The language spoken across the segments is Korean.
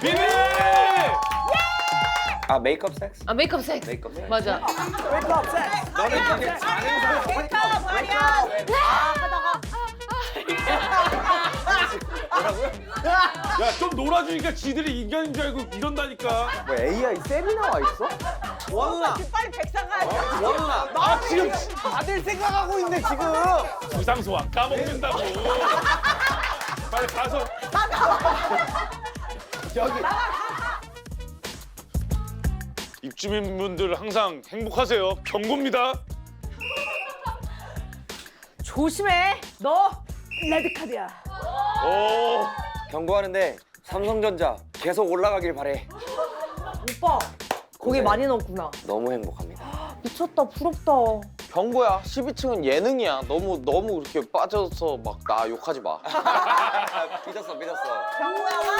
비밀! 아 메이크업 섹스? 아 메이크업 섹스. 메이크업 섹스. 맞아. 메이크업 섹스. 너는 되게 잘해서 메이크업 화려. 야, 좀 놀아주니까 지들이 인간인 줄 알고 이런다니까. 뭐 AI 셀이 나와 있어? 원우나 빨리 백상 가야 돼. 원우나 아, 지금 다들 생각하고 있는데 지금. 부상소와 까먹는다고. 빨리 가서. 여기 입주민분들 항상 행복하세요. 경고입니다. 조심해. 너 레드카드야. 오. 경고하는데 삼성전자 계속 올라가길 바래. 오빠 고기 네. 많이 넣었구나. 너무 행복합니다. 미쳤다 부럽다. 경고야. 12층은 예능이야. 너무 그렇게 빠져서 막 나 욕하지 마. 삐졌어 삐졌어. 경우야 와.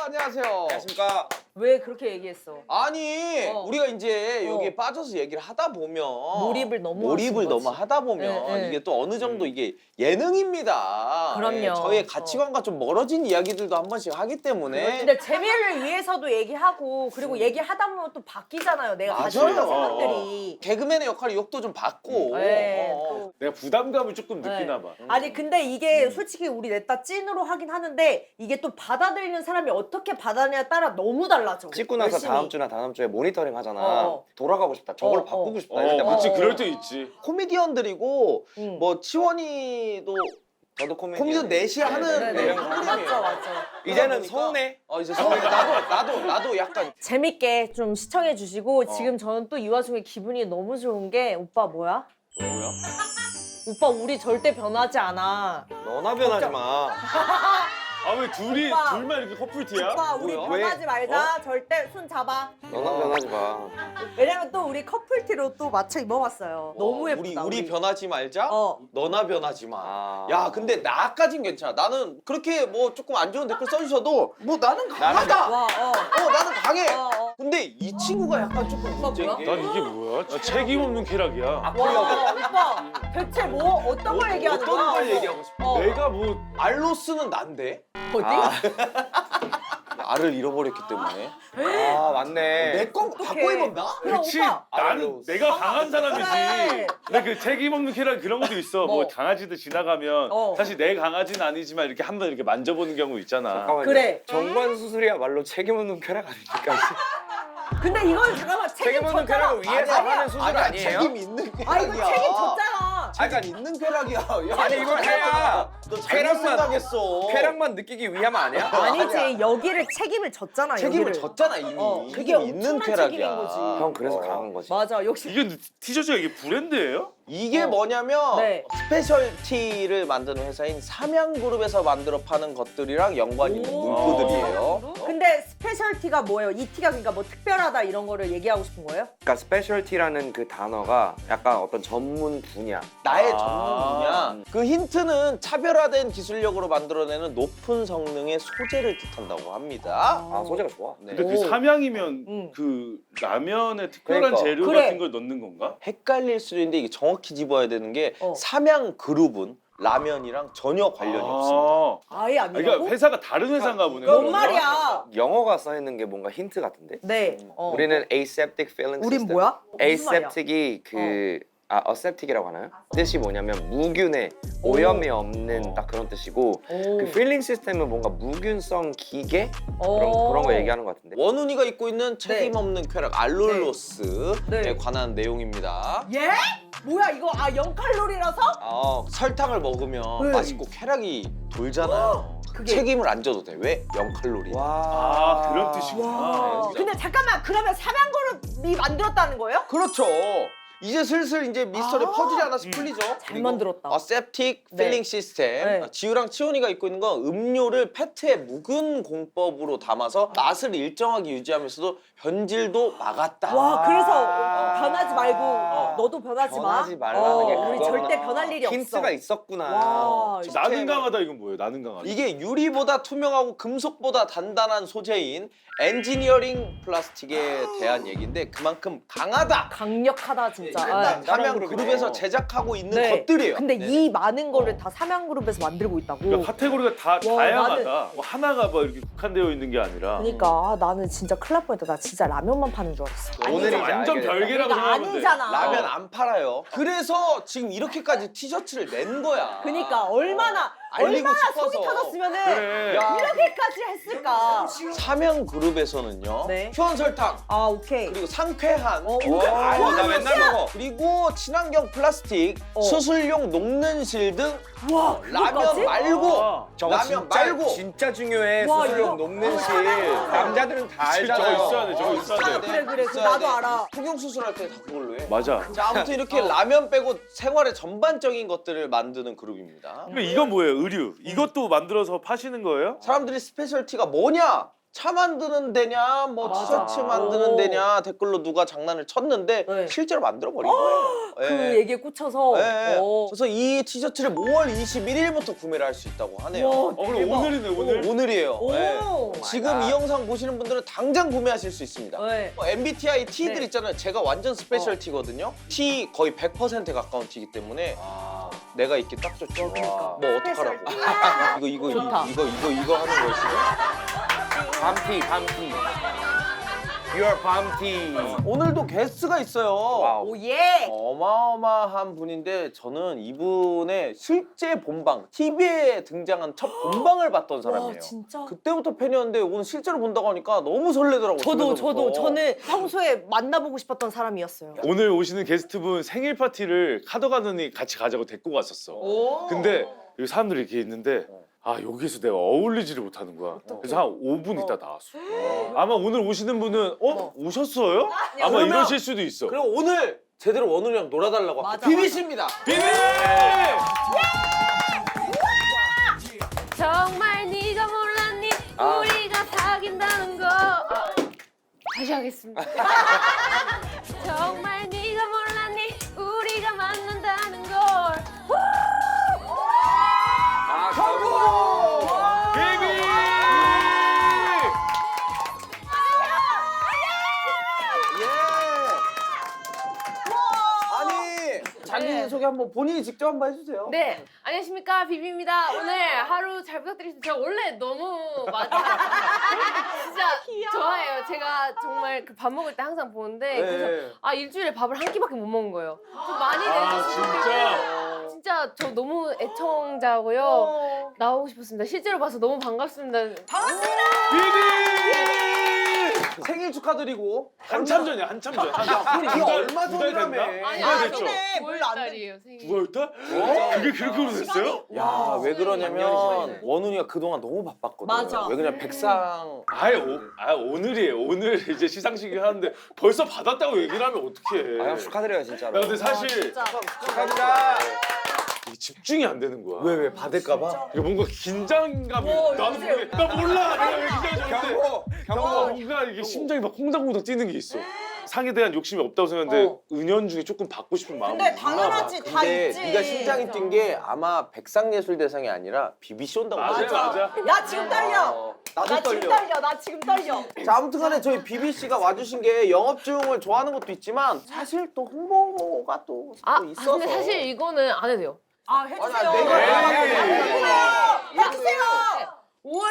안녕하세요. 안녕하십니까. 왜 그렇게 얘기했어? 아니 우리가 이제 어. 여기에 빠져서 얘기를 하다 보면 몰입을 너무 몰입을 하신 너무 거지. 하다 보면 네, 네. 이게 또 어느 정도 이게 예능입니다. 그럼요. 저희의 가치관과 좀 멀어진 이야기들도 한 번씩 하기 때문에 근데 재미를 위해서도 얘기하고 그리고 얘기하다 보면 또 바뀌잖아요. 내가 가지고 있는 맞아요. 생각들이. 개그맨의 역할을 욕도 좀 받고 네, 어. 내가 부담감을 조금 네. 느끼나 봐. 아니 근데 이게 솔직히 우리 넷다 찐으로 하긴 하는데 이게 또 받아들이는 사람이 어떻게 받아냐에 따라 너무 달라져. 찍고 나서 열심히. 다음 주나 다음 주에 모니터링 하잖아. 어. 돌아가고 싶다. 저걸 어, 바꾸고 싶다. 이럴 때 그치, 많아. 그럴 때 있지. 코미디언들이고 응. 뭐 치원이도 저도 코미디. 코미디언 넷이 하는 네네. 프로그램이에요. 맞죠. 이제는 그러다 보니까- 서운해. 이제 서운해. 나도 약간 재밌게 좀 시청해 주시고 지금 저는 또 이 와중에 기분이 너무 좋은 게 오빠 뭐야? 뭐야? 오빠 우리 절대 변하지 않아. 너나 변하지 마. 아, 왜 오빠. 둘만 이렇게 커플티야? 오빠 우리 뭐야? 변하지 말자. 절대 손 잡아. 너나 변하지 마. 왜냐면 또 우리 커플티로 또 맞춰 입어봤어요. 너무 예쁘다. 우리 변하지 말자. 어. 너나 변하지 마. 아. 야, 근데 나까진 괜찮아. 나는 그렇게 뭐 조금 안 좋은 댓글 써주셔도 뭐 나는 강하다. 와 나는 강해. 어. 근데 이 친구가 약간 조금 문제인 게. 난 이게 뭐야? 나 책임 없는 쾌락이야. 와 오빠 대체 뭐 어떤 걸 얘기하는 거야? 어떤 걸 얘기하고 싶어? 어. 내가 뭐 알로스는 난데 어디? 알을 잃어버렸기 때문에 아 맞네. 내 거 바꿔 입었나? 그럼 그렇지. 오빠 나는 내가 강한 사람이지. 그래. 근데 그 책임 없는 쾌락 그런 것도 있어. 뭐 강아지들 지나가면 어. 사실 내 강아지는 아니지만 이렇게 한번 이렇게 만져보는 경우 있잖아. 잠깐만요. 그래. 정관 수술이야말로 책임 없는 쾌락 아닙니까? 근데 이건 잠깐만 책임 없는 졌잖아. 쾌락을 위해서 아니야. 하는 수술 아니야, 아니에요? 책임 있는 쾌락이야. 아 이거 책임졌잖아. 책임 있는 쾌락이야. 야, 아니 이걸 해야 너 잘못 생각했어. 쾌락만 느끼기 위함 아니야? 아니지 여기를 책임을 졌잖아. 책임을 여기를. 졌잖아 이미. 그게 책임 있는 엄청난 쾌락이야. 책임인 거지. 형 그래서 강한 거지. 맞아 역시. 이게 티셔츠가 이게 브랜드예요? 이게 뭐냐면 네. 스페셜티를 만드는 회사인 삼양그룹에서 만들어 파는 것들이랑 연관 있는 문구들이에요. 근데 스페셜티가 뭐예요? 이 티가 그러니까 뭐 특별하다 이런 거를 얘기하고 싶은 거예요? 그러니까 스페셜티라는 그 단어가 약간 어떤 전문 분야. 나의 아. 전문 분야. 그 힌트는 차별화된 기술력으로 만들어내는 높은 성능의 소재를 뜻한다고 합니다. 아 소재가 좋아. 네. 근데 그 오. 삼양이면 응. 그 라면에 특별한 그러니까. 재료 그래. 같은 걸 넣는 건가? 헷갈릴 수도 있는데 이게 정확히 집어야 되는 게 어. 삼양그룹은 라면이랑 전혀 관련이 없습니다. 아예 아니라고? 그러니까 회사가 다른 회사인가 보네. 뭔 그러면. 말이야? 영어가 써 있는 게 뭔가 힌트 같은데? 네. 어. 우리는 aseptic filling 우린 system. 뭐야? 무슨 말이야? aseptic이 aseptic이라고 하나요? 뜻이 뭐냐면 무균의 오염이 없는 딱 그런 뜻이고 오. 그 필링 시스템은 뭔가 무균성 기계 오. 그런 거 얘기하는 것 같은데. 원훈이가 입고 있는 책임 없는 쾌락 알룰로스에 네. 관한 내용입니다. 예? 뭐야 이거 0칼로리라서? 설탕을 먹으면 네. 맛있고 쾌락이 돌잖아요. 그게- 책임을 안 져도 돼. 왜? 0칼로리. 아, 그런 뜻이구나. 와. 근데 잠깐만 그러면 삼양그룹이 만들었다는 거예요? 그렇죠. 이제 슬슬 이제 미스터리 아. 퍼즐이 하나씩 풀리죠. 잘 만들었다. 어셉틱 네. 필링 시스템. 네. 지우랑 치훈이가 입고 있는 건 음료를 페트에 묵은 공법으로 담아서 맛을 일정하게 유지하면서도 변질도 막았다. 와 그래서 변하지 말고 너도 변하지 마. 변하지 말라는 게 우리 그거구나. 절대 변할 일이 없어. 힌트가 있었구나. 와. 나는 강하다 이건 뭐예요? 나는 강하다. 이게 유리보다 투명하고 금속보다 단단한 소재인 엔지니어링 플라스틱에 대한 얘기인데 그만큼 강하다. 강력하다 진짜. 진짜. 일단 네. 삼양그룹에서 제작하고 있는 네. 것들이에요. 근데 네. 이 많은 거를 다 삼양그룹에서 만들고 있다고. 그러니까 카테고리가 다 와, 다양하다. 뭐 하나가 뭐 이렇게 국한되어 있는 게 아니라. 그러니까 아, 나는 진짜 큰일 날 뻔했다. 나 진짜 라면만 파는 줄 알았어. 오늘 이제 완전 알게 됐다. 별개라고 그러니까 생각하면 돼. 아니잖아. 라면 안 팔아요. 그래서 지금 이렇게까지 티셔츠를 낸 거야. 그러니까 얼마나 알리고 속이 싶어서. 터졌으면은 그래. 야, 이렇게까지 했을까. 삼양그룹에서는요. 네. 효원설탕 아 오케이. 그리고 상쾌한 나 맨날 먹어. 그리고 친환경 플라스틱, 수술용 녹는실 등 와 라면 말고 아, 저거 라면 진짜, 말고 진짜 중요해. 와, 수술용 이거- 녹는실. 남자들은 다 저거 알잖아요. 있어야 돼. 저거 있어야 돼. 그래 그거 있어야 나도 돼. 알아. 폭경 수술할 때 다 그걸로 해. 맞아. 자, 아무튼 이렇게 라면 빼고 생활의 전반적인 것들을 만드는 그룹입니다. 그럼 이건 뭐예요? 의류. 이것도 만들어서 파시는 거예요? 사람들이 스페셜티가 뭐냐? 차 만드는 데냐, 뭐 맞아. 티셔츠 만드는 데냐 댓글로 누가 장난을 쳤는데 네. 실제로 만들어 버린 거예요. 그 예. 얘기에 꽂혀서. 예. 어. 그래서 이 티셔츠를 5월 21일부터 구매를 할 수 있다고 하네요. 와, 그럼 대박. 오늘이네 오늘. 오늘이에요. 오. 예. 오 지금 이 영상 보시는 분들은 당장 구매하실 수 있습니다. 네. MBTI T들 네. 있잖아요. 제가 완전 스페셜 T거든요. T 거의 100% 가까운 T이기 때문에 내가 입기 딱 좋죠. 그러니까. 뭐 어떡하라고. 이거 좋다. 이거 하는 거였어요. 밤티. Your 밤티. 오늘도 게스트가 있어요. 와우. 오예. 어마어마한 분인데 저는 이분의 실제 본방, TV에 등장한 첫 본방을 봤던 사람이에요. 와 진짜. 그때부터 팬이었는데 오늘 실제로 본다고 하니까 너무 설레더라고요. 저도 저는 평소에 만나보고 싶었던 사람이었어요. 오늘 오시는 게스트분 생일 파티를 카더가든이 같이 가자고 데리고 갔었어. 오. 근데 여기 사람들이 이렇게 있는데 아 여기서 내가 어울리지를 못하는 거야. 그래서 한 5분 있다 나왔어. 아마 오늘 오시는 분은 오셨어요? 아마 그러면- 이러실 수도 있어. 그럼 오늘 제대로 원우랑 놀아달라고 맞아, 비비씨입니다. 비비! 정말 네가 몰랐니 우리가 사귄다는 거 다시 하겠습니다. 정말 네가 몰랐니 우리가 만난다는 걸. 비비! 아니 자기소개 한번 본인이 직접 한번 해주세요. 네, 안녕하십니까 비비입니다. 오늘 하루 잘 부탁드리겠습니다. 제가 원래 너무 많이 진짜 좋아해요. 제가 정말 그 밥 먹을 때 항상 보는데 그래서 아 일주일에 밥을 한 끼밖에 못 먹은 거예요. 좀 많이 내주시면 진짜? 진짜 저 너무 애청자고요. 나오고 싶었습니다. 실제로 봐서 너무 반갑습니다. 비비! 생일 축하드리고 한참 전이야 한참 전. 이게 얼마 전이라며. 아니, 누가 됐죠? 네, 별로 안 돼. 9월달이에요 생일. 9월달? 그게 그렇게 오래됐어요? 야, 왜 작년이네. 그러냐면 원훈이가 그동안 너무 바빴거든. 맞아. 왜 그냥 백상 오늘이에요. 오늘 이제 시상식이 하는데 벌써 받았다고 얘기를 하면 어떡해. 아, 형 축하드려요 진짜로. 야, 근데 사실 진짜. 축하합니다. 이게 집중이 안 되는 거야. 왜 받을까봐? 이게 뭔가 긴장감이 와, 나도 이제- 모르게 나 몰라 내가 왜 긴장하는데 경고. 뭔가 이게 심장이 막 콩닥콩닥 뛰는 게 있어. 상에 대한 욕심이 없다고 생각했는데 은연중에 조금 받고 싶은 마음이 근데 있나 당연하지 봐. 다 근데 있지. 네가 심장이 뛴 게 아마 백상예술대상이 아니라 BBC 온다고 맞아 하더라. 맞아. 나 지금 떨려. 나도 나 지금 떨려. 나 지금 떨려. 자, 아무튼간에 저희 BBC가 와주신 게 영업증을 좋아하는 것도 있지만 사실 또 홍보가 또 있어서. 근데 사실 이거는 안 해도 돼요. 아 해주세요. 아니, 내가 해주세요. 5월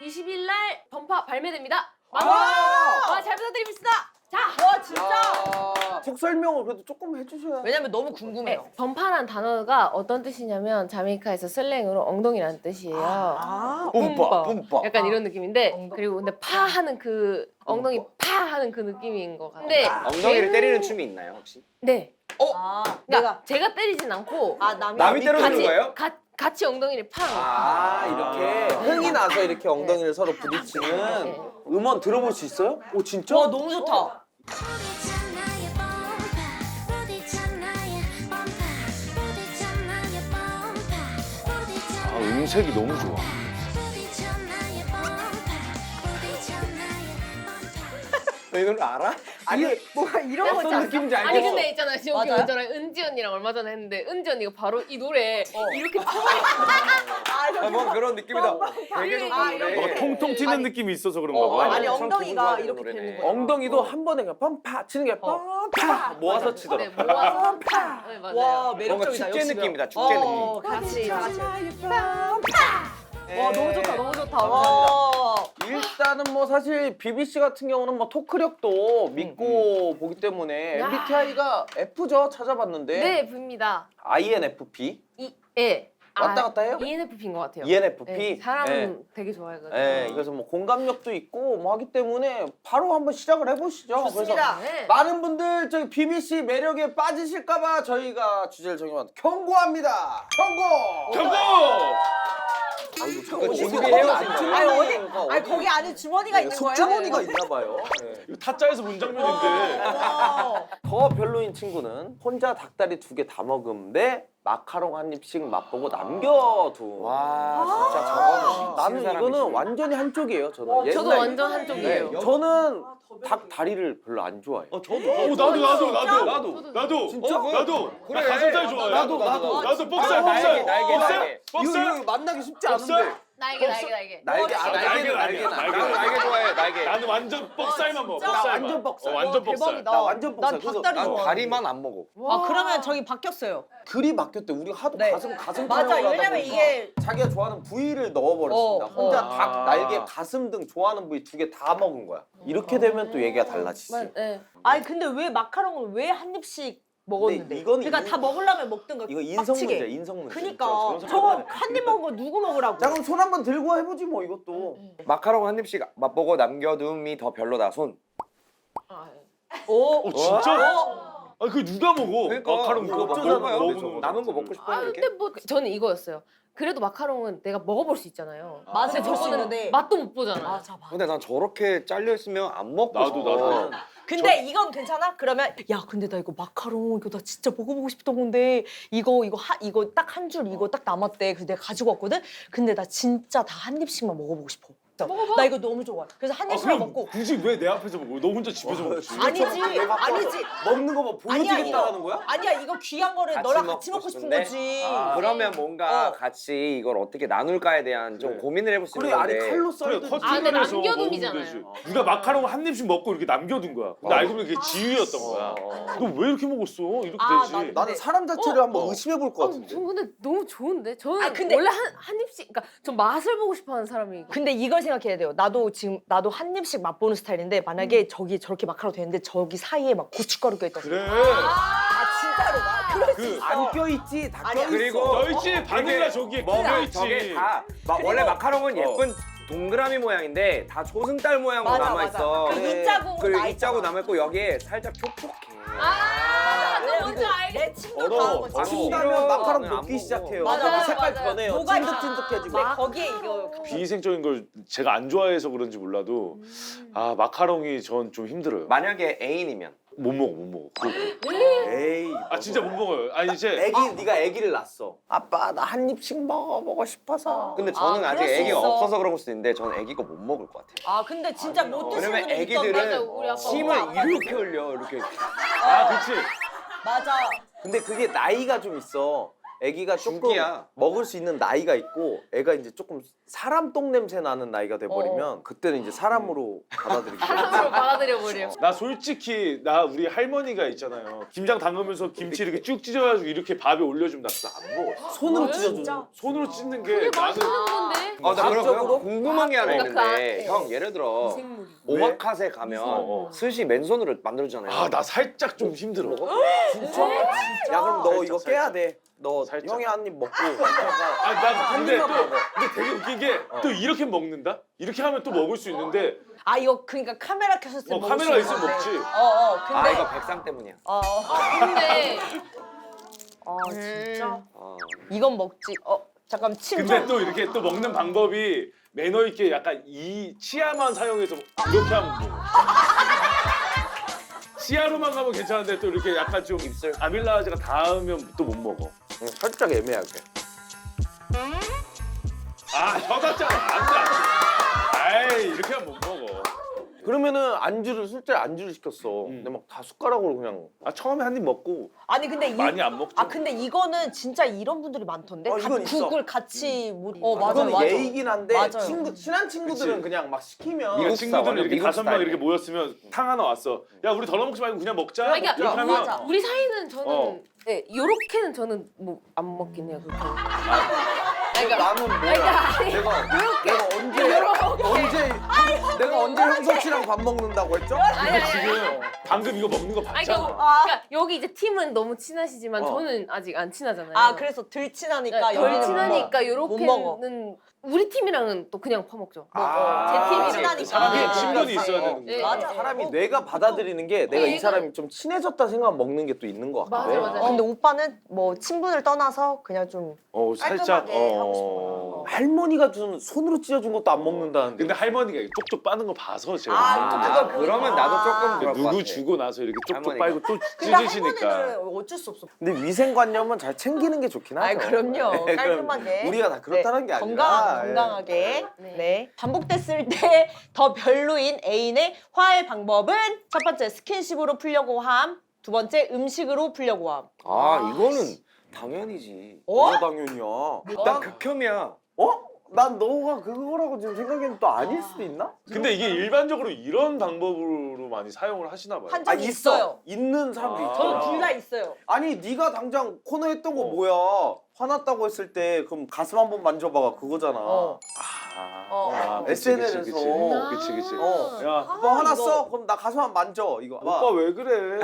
20일 날 범파 발매됩니다. 와! 잘 부탁드립니다. 자, 와 진짜. 속 설명을 그래도 조금 해주셔야. 왜냐면 너무 네, 궁금해요. 범파란 단어가 어떤 뜻이냐면 자메이카에서 슬랭으로 엉덩이라는 뜻이에요. 아. 뿜빠, 뿜빠. 약간 이런 느낌인데 엉덩이. 그리고 근데 파 하는 그 엉덩이 파 하는 그 느낌인 것 같아요. 근데 엉덩이를 때리는 춤이 있나요 혹시? 네. 아 그러니까 제가 때리진 않고 아 남이 남이 때려주는 같이 거예요? 같이 엉덩이를 파. 아, 이렇게 흥이 나서 이렇게 엉덩이를 서로 부딪히는 네. 음원 들어볼 수 있어요? 오, 진짜? 와 너무 좋다. 음색이 너무 좋아. 너 이 노래 알아? 아니 뭐가 이런 거 어떤 있잖아. 느낌인지 알겠어. 아니 근데 있잖아 지금 맞아. 여기 저랑 은지 언니랑 얼마 전에 했는데 은지 언니가 바로 이 노래 이렇게 뭐 그런 느낌이다. 되게 좋다 아, 노래. 뭔가 통통 튀는 느낌이 있어서 그런가 봐. 아니, 참 엉덩이가 기분 이렇게 좋아지는 되는 노래네. 거야. 엉덩이도 한 번에 그냥 빰파 치는 게 빰파 모아서 치더라. 네, 모아서 네, 맞아요. 와 뭔가 매력적이다. 축제 역시. 느낌이다. 축제 어, 느낌. 같이. 네. 와 너무 좋다 너무 좋다. 감사합니다. 와. 일단은 뭐 사실 비비씨 같은 경우는 뭐 토크력도 믿고 보기 때문에 야. MBTI가 F죠 찾아봤는데 네 V입니다. INFP 예. 왔다 갔다 해요? ENFP인 것 같아요. ENFP 네, 사람 네. 되게 좋아해가지고. 네, 그래서 뭐 공감력도 있고 뭐 하기 때문에 바로 한번 시작을 해보시죠. 좋습니다. 그래서 네. 많은 분들 저기 비비씨 매력에 빠지실까봐 저희가 주제를 정해봤습니다. 경고합니다. 경고. 경고! 그거 어디서 준비해요. 어디 진짜. 아니 어디? 아니 거기 안에 주머니가 있는 거예요? 숙주머니가 있나 봐요. 네. 이거 타짜에서 본 장면인데. 와. 더 별로인 친구는 혼자 닭다리 2개 다 먹음 대 마카롱 한 입씩 맛보고 남겨둠. 와 진짜 저거는 나는 미친 이거는 사람이지. 완전히 한쪽이에요. 저는 저도 옛날- 완전 한쪽이에요. 네, 저는 닭 다리를 별로 안 좋아해요. 오 나도. 나도. 진짜? 나도. 그래. 나 가슴살 좋아해. 나도. 나도 뻑살 날개, 뻑살. 날개, 뻑살? 날개. 뻑살? 이거 만나기 쉽지 뻑살? 않은데. 날개. 날개, 날개, 날개, 날개. 나도 날개 좋아해. 날개. 나는 완전 뻑살만 먹어. 진짜? 뻑살만. 완전 뻑살. 완전 뻑살. 대박이다. 나 완전 뻑살. 난 그래서 닭다리 난 좋아하는데. 다리만 안 먹어. 아 그러면 저기 바뀌었어요. 글이 바뀌었대. 우리가 하도 네. 가슴 맞아. 촬영을 하다 왜냐면 보니까 이게 자기가 좋아하는 부위를 넣어버렸습니다. 혼자 어. 닭, 날개, 가슴 등 좋아하는 부위 2개 다 먹은 거야. 이렇게 되면 또 얘기가 달라지지. 네. 아니 근데 왜 마카롱을 왜 한 입씩 먹었는데? 근데 이거는 그러니까 다 먹으려면 먹든가. 이거 인성 빡치게. 문제야, 인성 문제. 그니까 저런 저거 사람들은. 한 입 먹은 거 누구 먹으라고? 자 그럼 손 한번 들고 해보지 뭐 이것도. 마카롱 한 입씩 맛보고 남겨둠이 더 별로다. 손. 오. 진짜? 아니 그 누가 먹어? 그러니까 마카롱 이거 그거 먹는 거야. 먹는 남은 거 먹고 싶어 아 이렇게. 근데 뭐 저는 이거였어요. 그래도 마카롱은 내가 먹어볼 수 있잖아요. 맛을 근데 볼 수 저거는 있는데. 맛도 못 보잖아. 맞아 맞아. 근데 난 저렇게 잘려 있으면 안 먹고 나도, 싶어. 나도. 근데 이건 괜찮아? 그러면 야 근데 나 이거 마카롱 이거 나 진짜 먹어보고 싶던 건데 이거 딱 한 줄 이거 딱 남았대. 그래서 내가 가지고 왔거든. 근데 나 진짜 다 한 입씩만 먹어보고 싶어. 먹어봐. 나 이거 너무 좋아. 그래서 한 아 입씩만 그럼 먹고. 굳이 왜 내 앞에서 먹어? 너 혼자 집에서 먹지. 아니지 아니지. 먹는 거 뭐 아니야 보여주겠다라는 이거 거야? 아니야 이거 귀한 거를 같이 너랑 먹고 같이 먹고 싶은 싶은데? 거지. 그러면 뭔가 어. 같이 이걸 어떻게 나눌까에 대한 좀 그래. 고민을 해볼 수 그래 있는 아니 건데. 칼로 그래 썰든. 커팅을 아, 근데 해서 남겨둠이잖아요. 먹으면 되지. 누가 마카롱 한 입씩 먹고 이렇게 남겨둔 거야. 근데 알고 보니 그게 지유였던 거야. 너 왜 이렇게 먹었어? 이렇게 아, 되지. 나- 나는 사람 자체를 한번 의심해 볼 것 아, 같은데. 전 근데 너무 좋은데? 저는 아, 근데- 원래 한 입씩, 그러니까 전 맛을 보고 싶어하는 사람이. 근데 이걸 생각해야 돼요. 나도 한 입씩 맛보는 스타일인데 만약에 저기 저렇게 마카롱 되는데 저기 사이에 막 고춧가루 껴있다. 그래. 아 진짜로 나 그럴 수 그 있어. 안 껴있지 다 아니야. 껴있어. 그리고 너 있지 바닐라 저기에 먹을 껴있지. 저게 다 원래 마카롱은 예쁜 동그라미 모양인데 다 초승달 모양으로 맞아, 남아 있어. 맞아. 그 이자국 나 이자국 있잖아. 남아 있고 여기에 살짝 촉촉해. 아, 나 뭔지 이거 알겠어. 내 친구 다 한 거지. 아, 친다면 싫어. 마카롱 나는 안 먹기 먹어. 시작해요. 맞아요, 색깔 맞아요. 변해요. 뭐가 찐득찐득해지고. 근데 거기에 이거 비위생적인 걸 제가 안 좋아해서 그런지 몰라도 아 마카롱이 전 좀 힘들어요. 만약에 애인이면 못 먹어. 에이. 아 진짜 못 먹어요. 아니 이제 네가 아기를 낳았어. 아빠 나 한 입씩 먹어보고 싶어서. 근데 저는 아, 아직 그럴 수 애기가 있어. 없어서 그런 걸 수도 있는데 저는 애기가 못 먹을 것 같아요. 아 근데 진짜 못 드시는 왜냐면 분들 애기들은 맞아, 있던데. 우리 아빠 침을 엄마 이렇게 흘려 이렇게. 아 그렇지. 맞아. 근데 그게 나이가 좀 있어. 아기가 조금 중기야. 먹을 수 있는 나이가 있고 애가 이제 조금 사람 똥 냄새 나는 나이가 돼버리면 그때는 이제 사람으로 받아들이고. 사람으로 받아들여 버려. 나 솔직히 우리 할머니가 있잖아요. 김장 담그면서 김치 이렇게 쭉 찢어가지고 이렇게 밥에 올려주면 나 진짜 안 먹어. 손으로 왜? 찢어주는. 진짜? 손으로 찢는 게 그게 나는 맛있는 건데. 나 그럼 감적으로? 궁금한 게 하나 그러니까 있는데 형 예를 들어 생물이. 오마카세 가면 어. 스시 맨손으로 만들어주잖아요. 아 나 살짝 좀 힘들어. 진짜? 야 그럼 너 이거 살짝, 깨야 돼. 너 살짝. 형이 한 입 먹고. 아나 근데 입만 또 먹어. 근데 되게 웃긴 게 또 이렇게 먹는다? 이렇게 하면 또 먹을 수 있는데 아 이거 그러니까 카메라 켰을 때 먹을 카메라 수 있으면 있는데. 먹지. 근데 아 이거 백상 때문이야. 근데 진짜 아. 이건 먹지. 잠깐 침 근데 좀. 또 이렇게 또 먹는 방법이 매너 있게 약간 이 치아만 사용해서 이렇게 하면 먹어. 치아로만 가면 괜찮은데 또 이렇게 약간 좀 입술. 아밀라제가 닿으면 또 못 먹어. 살짝 애매하게. 아 혀 닿잖아. 안 돼. 아이 이렇게 하면 못 먹어. 그러면은 안주를 술자리 안주를 시켰어. 근데 막 다 숟가락으로 그냥. 아 처음에 한 입 먹고 아니 근데 많이 안 먹죠. 아 근데 이거는 진짜 이런 분들이 많던데. 이건 있어. 국을 같이 맞아 그건 맞아. 예의긴 한데 맞아요. 친한 친구들은 그치. 그냥 막 시키면 그러니까 미국 친구들 스타일, 이렇게 미국 5명 스타일. 이렇게 모였으면 탕 하나 왔어. 야 우리 덜어 먹지 말고 그냥 먹자. 아니, 그러니까 이렇게 하면 맞아. 우리 사이는 저는 어. 네, 요렇게는 저는 뭐 안 먹긴 해요. 그렇게. 그러니까 나는 뭐야? 아니, 내가 언제 형석 씨랑 밥 먹는다고 했죠? 아니. 지금 방금 이거 먹는 거 아니, 봤잖아. 그러니까 여기 이제 팀은 너무 친하시지만 어. 저는 아직 안 친하잖아요. 아 그래서 덜 친하니까 덜 여기는 친하니까 못 먹어. 요렇게는 우리 팀이랑은 또 그냥 퍼먹죠. 아, 제 팀이랑. 친하니까. 사람이 아, 친분이 그러니까. 있어야 되는 네. 거야. 맞아. 사람이 뇌가 받아들이는 게 내가 이 사람이 좀 친해졌다 생각하면 먹는 게 또 있는 것 같아. 맞아. 근데 오빠는 뭐 친분을 떠나서 그냥 좀 살짝 깔끔하게 하고 싶어요. 할머니가 준 손으로 찢어준 것도 안 먹는다는데. 근데 할머니가 쪽쪽 빠는 거 봐서 제가 아, 먹는 그거 거야. 그거 그러면 나도 조금 그럴 것 누구 같아. 주고 나서 이렇게 쪽쪽 할머니가. 빨고 또 근데 찢으시니까. 할머니들은 어쩔 수 없어. 근데 위생관념은 잘 챙기는 게 좋긴 하죠. 아이 그럼요. 네, 깔끔하게. 우리가 다 그렇다는 게 아니라. 건강하게. 네. 네. 반복됐을 때 더 별로인 애인의 화해 방법은 첫 번째 스킨십으로 풀려고 함. 두 번째 음식으로 풀려고 함. 아 이거는 당연이지. 뭐가 당연이야. 나 극혐이야. 어? 난 너가 그거라고 지금 생각했는데 또 아닐 수도 있나? 근데 이게 일반적으로 이런 방법으로 많이 사용을 하시나 봐요. 한 적이 있어요. 있는 사람도 아. 있잖아. 저는 둘 다 있어요. 아니 네가 당장 코너 했던 거 뭐야? 화났다고 했을 때 그럼 가슴 한번 만져봐가 그거잖아. SNL 에서. 그치. 어. 야, 오빠 화났어? 그럼 나 가슴 한번 만져. 이거. 오빠 왜 그래?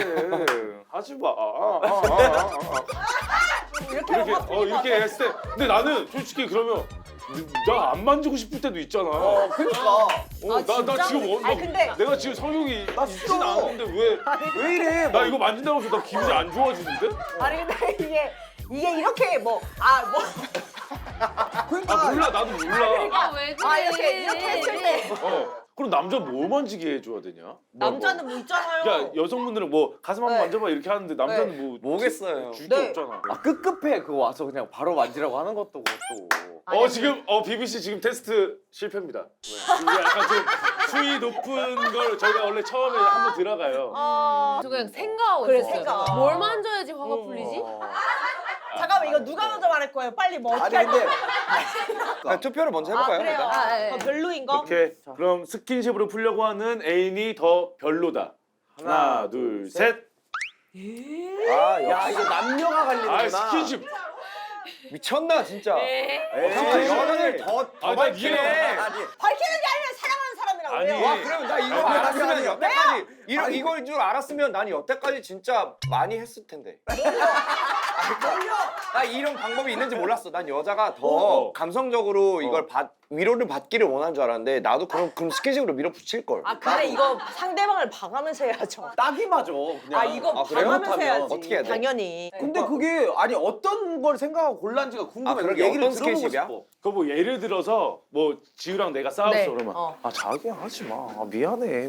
하지 마. 이렇게 이렇게 이렇게 했을 때, 근데 나는 솔직히 그러면 나 안 만지고 싶을 때도 있잖아. 그러니까. 나 지금 아니, 근데- 내가 지금 성욕이 나 있진 싫어. 않은데 왜 이래? 나 이거 만진다고 해서 나 기분이 안 좋아지는데? 아니 근데 이게 이렇게 그러니까 몰라 나도 몰라. 왜 그래? 아 이렇게 했을 때 그럼 남자 뭐 만지게 해줘야 되냐? 남자는 뭐 있잖아요. 야 여성분들은 뭐 가슴 한번 네. 만져봐 이렇게 하는데 남자는 뭐 뭐겠어요. 줄 게 네. 없잖아. 아 급급해 그거 와서 그냥 바로 만지라고 하는 것도 그것도. 아니, 지금 BBC 지금 테스트 실패입니다. 이게 약간 좀 수위 높은 걸 저희가 원래 처음에 한번 들어가요. 저 그냥 생각하고 그래, 있었어요. 생각. 뭘 만져야지 화가 풀리지? 잠깐만 이거 누가 먼저 말할 거예요? 빨리 뭐 어떻게 아니 할 근데 그냥 투표를 먼저 해볼까요? 그래요. 일단? 아, 예. 더 별로인 거? 오케이. 그럼 스킨십으로 풀려고 하는 애인이 더 별로다. 하나, 둘, 셋. 야 이거 남녀가 갈리는구나. 아 스킨십. 미쳤나 진짜. 네. 잠깐만 여자들 더 나 밝히네. 이해가- 밝히는 게 아니라 사랑하는 사람이라고 아니. 해요. 와 그러면 나 이거 아니, 알았으면 아니, 아니. 여태까지 이걸 줄 알았으면 난 여태까지 진짜 많이 했을 텐데. 나 이런 방법이 있는지 몰랐어. 난 여자가 더 어. 감성적으로 이걸 위로를 받기를 원하는 줄 알았는데 나도 그럼 스킨십으로 밀어붙일 걸. 아 근데 이거 상대방을 봐가면서 해야죠. 딱이 맞아 그냥. 아 이거 아, 그래요? 봐가면서 해야지. 어떻게 해야 돼? 당연히. 근데 그게 아니 어떤 걸 생각하고 골랐는지가 궁금해. 아, 그러게. 얘기를 어떤 들어보고 스킨십이야? 싶어. 그 뭐 예를 들어서 뭐 지우랑 내가 싸웠어 네. 그러면 어. 자기야 하지 마. 미안해.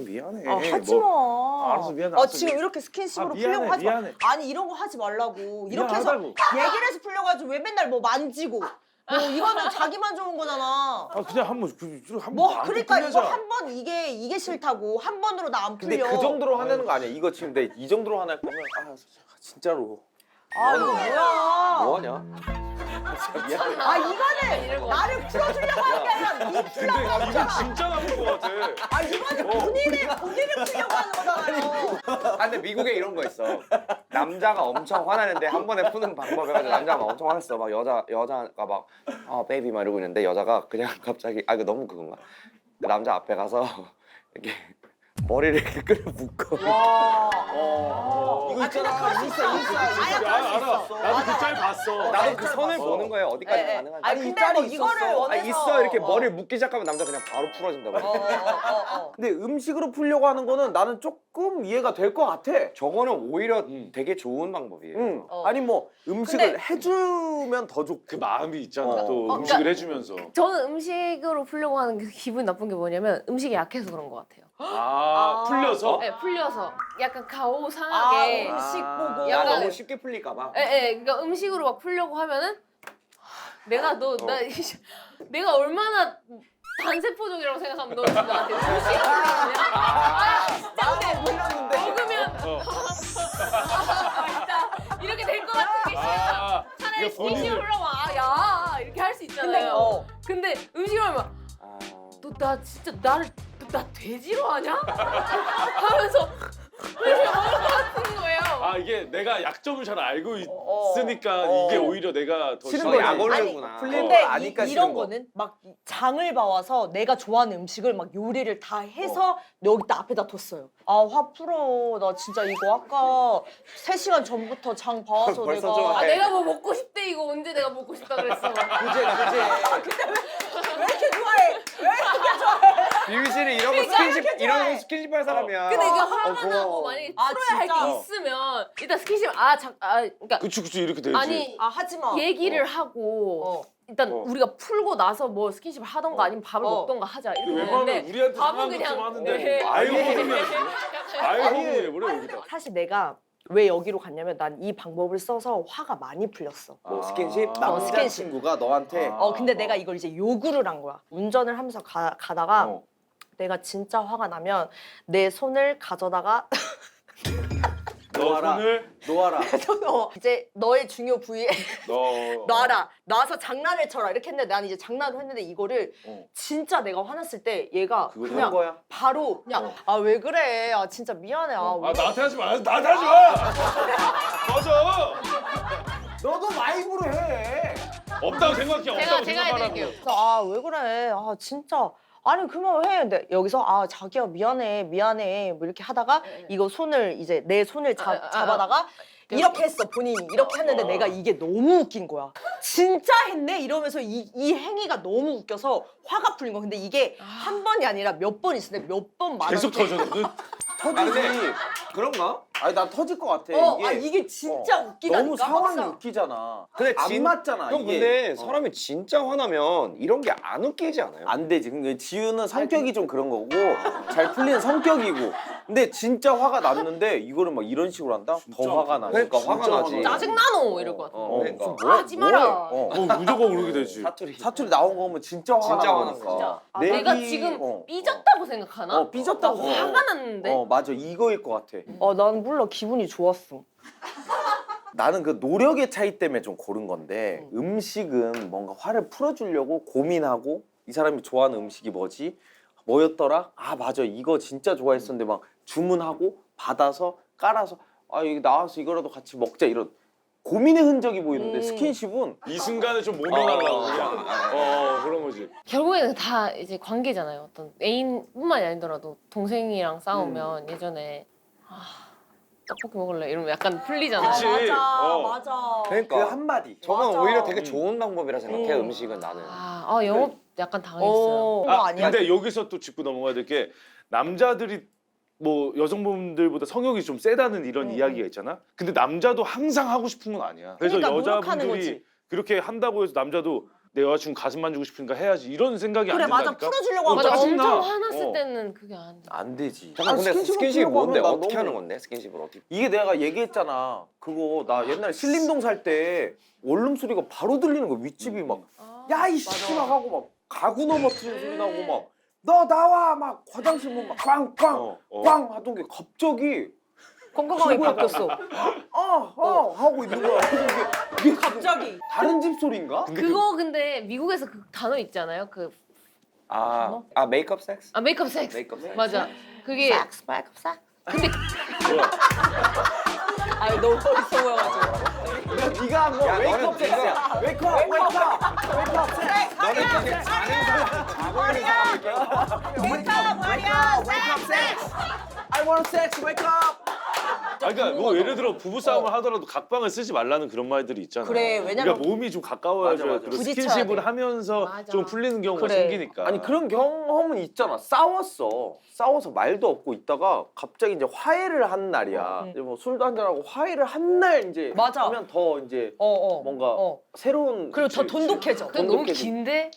하지 뭐, 마. 알았어, 미안해, 알았어, 지금 미안해. 이렇게 스킨십으로 미안해, 풀려고 하지 미안해. 마. 아니 이런 거 하지 말라고. 이렇게 해서 미안하다고. 얘기를 해서 풀려고 하지 왜 맨날 뭐 만지고. 뭐 이거는 자기만 좋은 거잖아. 그냥 한번 뭐 그러니까 이거 한 번 이게 싫다고 한 번으로 나 안 근데 풀려. 그 정도로 화내는 거 아니야. 이거 지금 내 이 정도로 화낼 거면 진짜로. 아 이거 뭐야? 뭐하냐? 미안해. 아 이거는 나를 풀어주려고 하는 게 아니라 네 근데 이건 진짜 나쁜 거 같아. 아 이거는 본인을 풀려고 하는 거잖아요. 아 근데 미국에 이런 거 있어. 남자가 엄청 화나는데 한 번에 푸는 방법 해가지고 남자가 막 엄청 화냈어. 막 여자가 막 베이비 막 이러고 있는데 여자가 그냥 갑자기 이거 너무 그건가? 그 남자 앞에 가서 이렇게 머리를 이렇게 끌어 묶어. 이거 있잖아. 인싸. 알아. 나도 그 짤 봤어. 나도 그 선을 보는 거예요. 어디까지 네. 가능한지. 아니 근데 뭐 이거를 원해서 있어 이렇게 머리를 묶기 시작하면 남자 그냥 바로 풀어진다고. 근데 음식으로 풀려고 하는 거는 나는 조금 이해가 될 것 같아. 저거는 오히려 되게 좋은 방법이에요. 응. 어. 아니 뭐 음식을 근데- 해주면 더 좋고. 그 마음이 있잖아. 어. 또 어, 음식을 그러니까- 해주면서. 저는 음식으로 풀려고 하는 게 기분 나쁜 게 뭐냐면 음식이 약해서 그런 것 같아요. 풀려서. 네, 풀려서 약간 가오상하게. 음식 보고. 나 약간- 너무 쉽게 풀릴까봐. 그러니까 음식으로 막 풀려고 하면은 내가 내가 얼마나 단세포종이라고 생각하면 너 진짜 나한테 음식으로 그냥 근데 음식을 하면 아. 너 나 진짜 나를 나 돼지로 하냐? 하면서 이렇게 먹는 거예요. 아 이게 내가 약점을 잘 알고 있으니까 이게 오히려 내가 더 싫은 너 거지. 약 올리구나. 풀린 근데 걸 아니까 이런 싫은 거. 거는 막 장을 봐와서 내가 좋아하는 음식을 막 요리를 다 해서 여기다 앞에다 뒀어요. 아, 화 풀어. 나 진짜 이거 아까 3시간 전부터 장 봐와서 벌써 내가 좋아해. 내가 뭐 먹고 싶대 이거 언제 내가 먹고 싶다 그랬어. 그제. 왜 이렇게 좋아해? 왜 이렇게 좋아해? 비비 씨는 이런 거 스킨십 이런 거 스킨십 할 사람이야. 근데 이게 화가 고마워. 나고 만약에 아, 풀어야 할 진짜? 게 있으면 일단 스킨십 그러니까 그치 이렇게 되지. 아니 아, 하지 마. 얘기를 하고 일단 우리가 풀고 나서 뭐 스킨십을 하던가 아니면 밥을 먹던가 하자 이렇게 웬만하면 되는데 우리한테 밥은 상관없 그냥 좀 하는데 네. 아유 허둥이야. 아유 허둥이야 여기다. 사실 내가 왜 여기로 갔냐면 난 이 방법을 써서 화가 많이 풀렸어. 뭐 스킨십? 아. 남자 스킨십. 친구가 너한테 근데 내가 이걸 이제 요구를 한 거야. 운전을 하면서 가다가 어. 내가 진짜 화가 나면 내 손을 가져다가 너 놓아라. 손을 놓아라. 이제 너의 중요 부위에 너 놔라. 놔서 장난을 쳐라. 이렇게 했는데 난 이제 장난을 했는데 이거를 진짜 내가 화났을 때 얘가 그걸 그냥 한 거야? 바로 그냥 아, 왜 그래? 아, 진짜 미안해. 아, 왜 나한테 하지 마. 나한테 하지 마. 맞아. 너도 라이브로 해. 없다고 생각해. 제가 없다고 제가 생각하라고. 해드릴게요. 아, 왜 그래? 아, 진짜. 아니, 그만 해. 근데 여기서 아, 자기야 미안해. 뭐 이렇게 하다가 이거 손을 이제 내 손을 잡아다가 이렇게 했어. 본인이 이렇게 했는데 내가 이게 너무 웃긴 거야. 진짜 했네? 이러면서 이 행위가 너무 웃겨서 화가 풀린 거야. 근데 이게 한 번이 아니라 몇 번 있었는데 몇 번 말할 계속 때 터졌거든. 터지지. 그런가? 아니 난 터질 것 같아. 이게 진짜 웃기다니까. 너무 상황이 막상. 웃기잖아. 근데 안 맞잖아. 형 이게. 근데 사람이 진짜 화나면 이런 게 안 웃기지 않아요? 안 되지. 근데 지우는 성격이 좀 그런 거고 잘 풀리는 성격이고. 근데 진짜 화가 났는데 이거를 막 이런 식으로 한다? 더 화가 나. 그러니까 화가 나지. 짜증나노 이럴 것 같아. 그러니까. 하지 마라. 무조건 그러게 되지. 사투리 나온 거면 진짜 화가 진짜 나는 화난 거니까. 아, 내기- 내가 지금 삐졌다고 생각하나? 삐졌다고. 나 화가 났는데. 맞아. 이거일 것 같아. 난 몰라. 기분이 좋았어. 나는 그 노력의 차이 때문에 좀 고른 건데 음식은 뭔가 화를 풀어주려고 고민하고 이 사람이 좋아하는 음식이 뭐였더라? 아 맞아 이거 진짜 좋아했었는데 막 주문하고 받아서 깔아서 아 이거 나와서 이거라도 같이 먹자 이런 고민의 흔적이 보이는데 스킨십은 이 순간을 좀 모면하려고 그냥. 그런 거지. 결국에는 다 이제 관계잖아요. 어떤 애인뿐만이 아니더라도 동생이랑 싸우면 예전에 떡볶이 먹을래 이러면 약간 풀리잖아요. 그치. 맞아. 그 그러니까 한마디 저는 맞아. 오히려 되게 좋은 방법이라 생각해 음식은 나는. 영업 약간 당했어요. 그거 아니야. 근데 여기서 또 짚고 넘어가야 될 게 남자들이 뭐 여성분들보다 성욕이 좀 세다는 이런 이야기가 있잖아. 근데 남자도 항상 하고 싶은 건 아니야. 그래서 그러니까 노력하는 여자분들이 거지. 그렇게 한다고 해서 남자도 내 여자친구 가슴 만지고 싶으니까 해야지 이런 생각이 그래 안 맞아. 든다니까. 풀어주려고 하면 맞아. 짜증나. 엄청 화났을 어. 때는 그게 안 돼. 안 되지. 잠깐 근데 스킨십을 스킨십이 풀려고 뭔데? 하면 나 어떻게 너무- 하는 건데? 스킨십을 어떻게? 이게 내가 얘기했잖아. 그거 나 옛날에 신림동 살 때 원룸 소리가 바로 들리는 거야. 윗집이 막 야 이씨 막 하고 막 가구 넘어뜨리는 소리 나고 막 너 나와 막 화장실 문 막 꽝꽝 꽝 하던 게 갑자기 건강하게 바뀌었어. 하고 있는 거야. 그래서 이게 갑자기. 다른 집 소리인가? 그거 근데 미국에서 그 단어 있지 않아요? 메이크업 섹스? 메이크업 섹스. 메이크업 섹스. 맞아. 그게 근데 아니 너무 멋있어 보여가지고. 네가 한 거 야, 웨이크업 너는 섹스야. 웨이크업 웨이크업 웨이크업 섹스. 너는 되게 아는 사람, 자고 있는 사람이야. I want sex. Wake up. 그러니까 뭐 예를 들어 부부 싸움을 하더라도 각방을 쓰지 말라는 그런 말들이 있잖아. 그래, 왜냐면 그러니까 몸이 좀 가까워져야 맞아. 그리고 부딪혀야 스킨십을 돼. 하면서 맞아. 좀 풀리는 경우가 그래. 생기니까. 아니 그런 경험은 있잖아. 싸워서 말도 없고 있다가 갑자기 이제 화해를 한 날이야. 이제 뭐 술도 한잔 하고 화해를 한 날 이제 맞아. 하면 더 이제 뭔가 뭔가 새로운 그리고 더 돈독해져. 그 너무 긴데?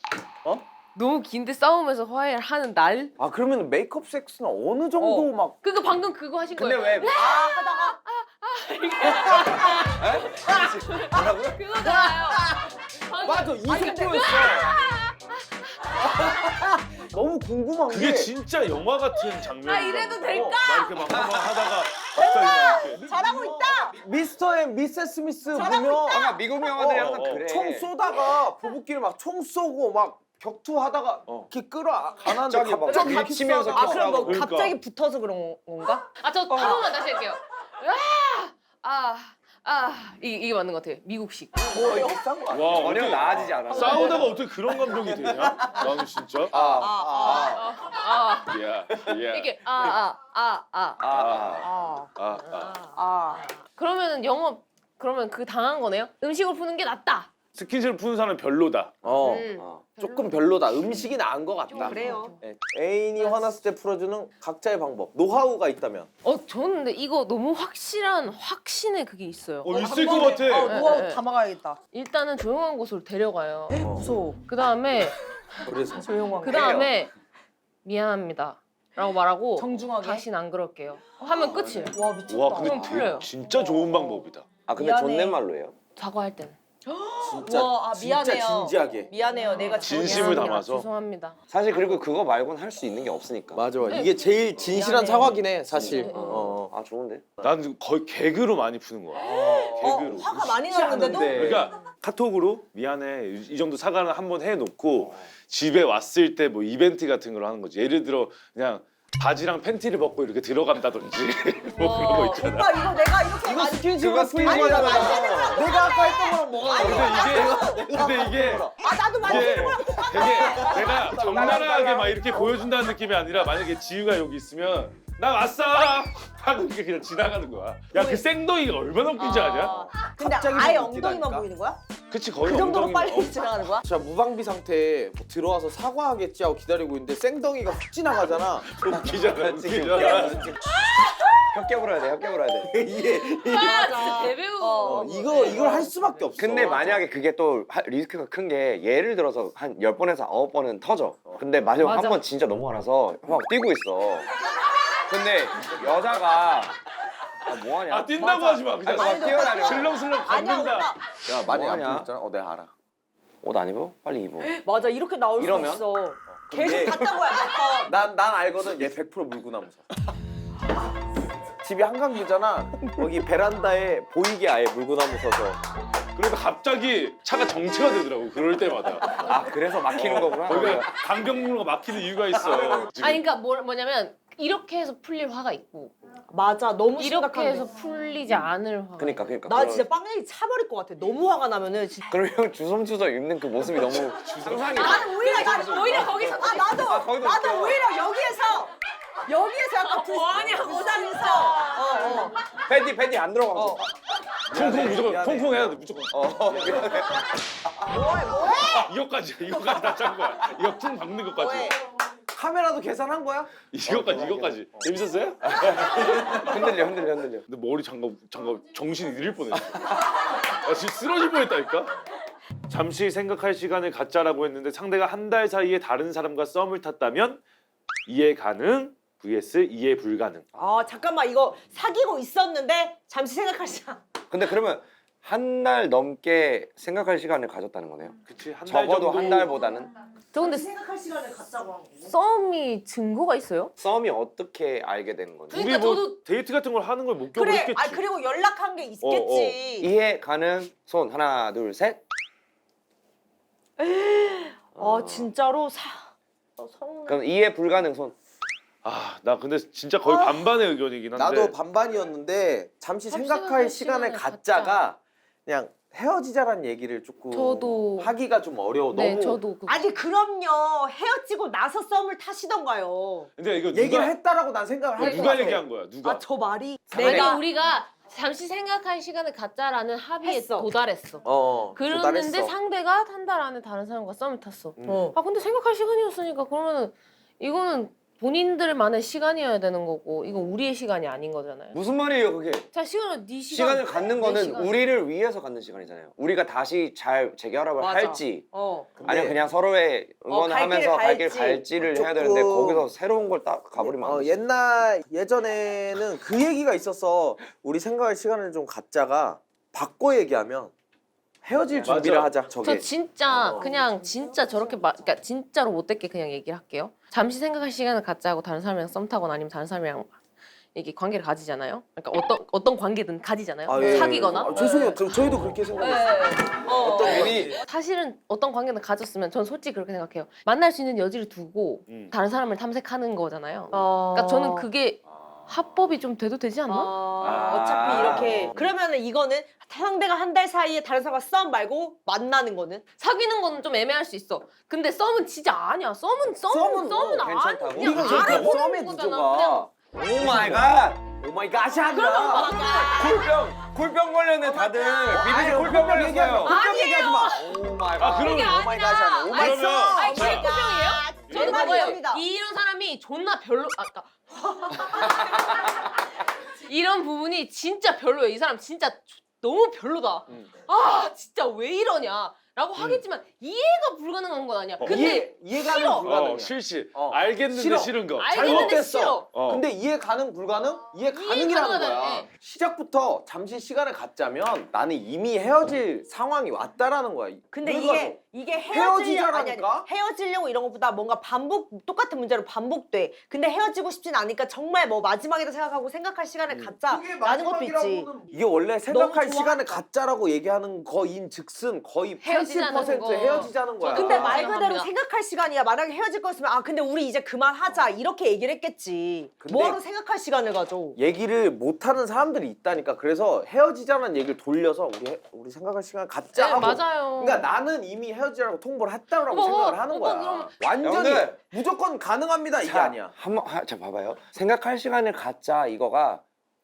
어? 너무 긴데 싸우면서 화해를 하는 날? 아 그러면 메이크업 섹스는 어느 정도 막 그러니까 방금 그거 하신 근데 거예요. 왜? 그거잖아요. 맞아 이 속도였어. 너무 궁금한 그게 게 진짜 영화 같은 장면이야. 이래도 될까? 막 이렇게 막 하다가 갑자기 막 이렇게. 잘하고 있다. 미스터 앤 미세스 스미스 보면 미국 영화들이 항상 그래. 총 쏘다가 부부끼리 막 총 쏘고 막 격투하다가 이렇게 끌어가는데 갑자기 막 갑자기 갇히면서 아 그럼 뭐 그러니까. 갑자기 붙어서 그런 건가? 아 저 한 번만 다시 할게요. 이게 맞는 것 같아요. 미국식. 뭐 비싼 거 아니야? 와 전혀 어떻게 나아지지 않았어. 싸우다가 어떻게 그런 감정이 되냐? 나는 진짜. 이게 그러면은 영업 그러면 그 당한 거네요? 음식으로 푸는 게 낫다. 스킨십을 푸는 사람은 별로다. 조금 별로다. 음식이 나은 것 같다. 그래요. 네. 애인이 화났을 때 풀어주는 각자의 방법. 노하우가 있다면. 저는 근데 이거 너무 확실한 확신의 그게 있어요. 있을 것 같아. 노하우 네. 담아가야겠다. 일단은 조용한 곳으로 데려가요. 무서워. 그 다음에 그래서 조용한 그 다음에 미안합니다라고 말하고 정중하게. 다신 안 그럴게요. 하면 끝이에요. 와 미쳤다. 와 근데 그럼 풀려요. 진짜 좋은 방법이다. 아 근데 미안해. 존댓말로 해요? 사과할 때는. 진짜 와, 진짜 미안해요. 진지하게. 미안해요. 내가 진심을 미안합니다. 담아서. 죄송합니다. 사실 그리고 그거 말고는 할 수 있는 게 없으니까. 맞아. 네. 이게 제일 진실한 미안해. 사과긴 해 사실. 네. 아 좋은데? 난 거의 개그로 많이 푸는 거야. 개그로. 화가 많이 쉽지 나는데도 않은데. 그러니까 카톡으로 미안해 이 정도 사과를 한번 해놓고 집에 왔을 때 뭐 이벤트 같은 걸 하는 거지. 예를 들어 그냥 바지랑 팬티를 벗고 이렇게 들어간다든지 뭐 그런 거 있잖아. 오빠 이거 내가 이렇게 이거 많이 스킨십을 스킨십 풀리고 하잖아. 하잖아. 내가 아까 했던 거랑 뭐가 다르냐? 근데 이게 나도 이게 만지는 거랑 되게 내가 적나라하게 막 이렇게 보여준다는 느낌이 아니라 만약에 지유가 여기 있으면 나 왔어 하고 이렇게 그냥 지나가는 거야. 야 그 생덩이가 얼마나 웃긴지 아냐? 근데 갑자기 아예 너무 엉덩이만 웃기다니까. 보이는 거야? 그치 거의 그 정도로 엉덩이만- 빨리 지나가는 거야? 진짜 무방비 상태에 뭐 들어와서 사과하겠지 하고 기다리고 있는데 생덩이가 훅 지나가잖아. 웃기잖아 웃기잖아. 혀깨 불어야 돼. 혀깨 불어야 돼. 이게 진짜 대배우. 이걸 할 수밖에 없어. 근데 만약에 그게 또 리스크가 큰 게 예를 들어서 한 10번에서 9번은 터져. 근데 마지막 맞아. 한 번 진짜 너무 화나서 막 뛰고 있어. 근데 여자가 뭐하냐? 아 뛴다고 하지 마 그냥 아니, 막 뛰어다녀. 슬렁슬렁 아니야 걷는다. 오빠. 야 많이 뭐하냐? 안 풀렸잖아. 내가 알아. 옷 안 입어? 빨리 입어. 맞아 이렇게 나올 이러면? 수 있어. 근데 계속 갔던 거야 몇 번. 난 알거든. 얘 100% 물구나무 서. 집이 한강뷰잖아. 거기 베란다에 보이게 아예 물구나무 서서. 그러니까 갑자기 차가 정체가 되더라고 그럴 때마다. 아 그래서 막히는 거구나. 거기가 강경로가 막히는 이유가 있어. 지금. 아니 그러니까 뭐냐면 이렇게 해서 풀릴 화가 있고 맞아 너무 이렇게 심각한데. 해서 풀리지 않을 화가. 그러니까 그러니까. 나 진짜 빵내기 차버릴 것 같아. 너무 화가 나면은 진짜. 그럼 형 주섬주섬 입는 그 모습이 너무 상상이. 나는 오히려 거기서 나도 거기도 웃겨. 오히려 여기에서 약간 부산에서 팬티 안 들어가고. 퐁퐁 무조건 미안해. 퐁퐁 해야 돼 무조건. 뭐해 이거까지 다 짠 거야. 이거 쿵 박는 것까지. 뭐해 카메라도 계산한 거야? 이거까지. 재밌었어요? 흔들려. 근데 머리 장갑 정신이 잃을 뻔했어. 나 지금 쓰러질 뻔했다니까. 잠시 생각할 시간을 갖자라고 했는데 상대가 한 달 사이에 다른 사람과 썸을 탔다면 이해 가능 vs 이해 불가능. 아 잠깐만 이거 사귀고 있었는데 잠시 생각할 시간. 근데 그러면 한 달 넘게 생각할 시간을 가졌다는 거네요. 그치 한 달 적어도 정도. 한 달보다는. 저 근데 생각할 시간을 갖자고 한 거고. 썸이 증거가 있어요? 썸이 어떻게 알게 되는 거지? 우리 그러니까 뭐 저도- 데이트 같은 걸 하는 걸 목격을 그래. 했겠지. 아 그리고 연락한 게 있겠지. 이해 가능? 손 하나 둘 셋. 진짜로 서운해. 그럼 이해 불가능 손. 나 근데 진짜 거의 반반의 의견이긴 한데. 나도 반반이었는데 잠시 잠시 생각할 생각할 시간을 시간을 갖자가 그냥 헤어지자란 얘기를 조금 저도- 하기가 좀 어려워. 네 너무 저도 아니 그럼요 헤어지고 나서 썸을 타시던가요. 근데 이거 얘기를 했다라고 난 생각을 할 것 누가 같아. 얘기한 거야? 누가? 저 말이 내가 내가 우리가 잠시 생각할 시간을 갖자라는 합의에 했어. 도달했어. 도달했어. 그랬는데 상대가 한 달 안에 다른 사람과 썸을 탔어. 근데 생각할 시간이었으니까 그러면은 이거는 본인들만의 시간이어야 되는 거고 이건 우리의 시간이 아닌 거잖아요. 무슨 말이에요 그게? 자 시간은 네 시간. 시간을 갖는 내 거는 시간. 우리를 위해서 갖는 시간이잖아요. 우리가 다시 잘 재결합을 맞아. 할지 근데 아니면 그냥 서로의 응원을 갈 하면서 길을 갈 길 갈지. 갈지를 해야 조금- 되는데 거기서 새로운 걸 딱 가버리면 안 되지. 예전에는 그 얘기가 있어서 우리 생각할 시간을 좀 갖자가 바꿔 얘기하면 헤어질 맞아. 준비를 하자. 저게. 저 진짜 그냥 진짜 저렇게 그러니까 진짜로 못됐게 그냥 얘기를 할게요. 잠시 생각할 시간을 갖자고 다른 사람이랑 썸 타거나 아니면 다른 사람이랑 이게 관계를 가지잖아요. 그러니까 어떤 관계든 가지잖아요. 아, 예, 사귀거나. 아, 죄송해요. 저희도 그렇게 생각했어요. 어떤 괜히 사실은 어떤 관계든 가졌으면 전 솔직히 그렇게 생각해요. 만날 수 있는 여지를 두고 다른 사람을 탐색하는 거잖아요. 그러니까 저는 그게 합법이 좀 돼도 되지 않나? 어차피 아. 이렇게 그러면은 이거는 상대가 한 달 사이에 다른 사람과 썸 말고 만나는 거는 사귀는 거는 좀 애매할 수 있어. 근데 썸은 진짜 아니야. 썸은 괜찮다고? 아니. 우리가 그냥 그러니까 알아보는 썸의 거잖아. 구조가 오 마이 갓. 오 마이 갓이 아니라 골병 걸렸네 다들. 비비 아니요, 골병 걸렸어요. 골병 얘기하지 마. 오 마이 아 갓. 그럼 오 마이 갓이 아니라 오 마이 그러면- 갓. 아니 그게 코병이에요? 저는 내 말이 그거예요. 이겁니다. 이런 사람이 존나 별로 아까 이런 부분이 진짜 별로예요. 이 사람 진짜 너무 별로다. 아 진짜 왜 이러냐? 라고 하겠지만 이해가 불가능한 건 아니야. 근데 이해가는 싫어. 불가능이야. 실시. 어. 알겠는데 싫어. 싫은 거. 알겠는데 잘못됐어. 싫어. 근데 이해 가능 불가능? 이해 가능이라는 가능하다, 거야. 예. 시작부터 잠시 시간을 갖자면 나는 이미 헤어질 상황이 왔다라는 거야. 근데 그래가지고 이게 헤어지자라니까? 헤어지려고 이런 것보다 뭔가 똑같은 문제로 반복돼. 근데 헤어지고 싶진 않으니까 정말 뭐 마지막이다 생각하고 생각할 시간을 갖자라는 것도 있지. 이게 원래 생각할 너무 시간을 좋아하니까. 갖자라고 얘기하는 거인 즉슨 거의 헤어지자는 80% 거. 헤어지자는 거야. 근데 아, 말 그대로 생각합니다. 생각할 시간이야. 만약에 헤어질 거였으면 아 근데 우리 이제 그만하자 이렇게 얘기를 했겠지. 근데- 뭐하러 생각할 시간을 가져. 얘기를 못하는 사람들이 있다니까. 그래서 헤어지자는 얘기를 돌려서 우리 생각할 시간을 갖자 네, 하고. 맞아요. 그러니까 나는 이미 헤어지라고 통보를 했다고 어머, 생각을 하는 어머, 거야. 그럼- 완전히 여러분들. 무조건 가능합니다 이게 자, 아니야. 자 봐봐요. 생각할 시간을 갖자 이거가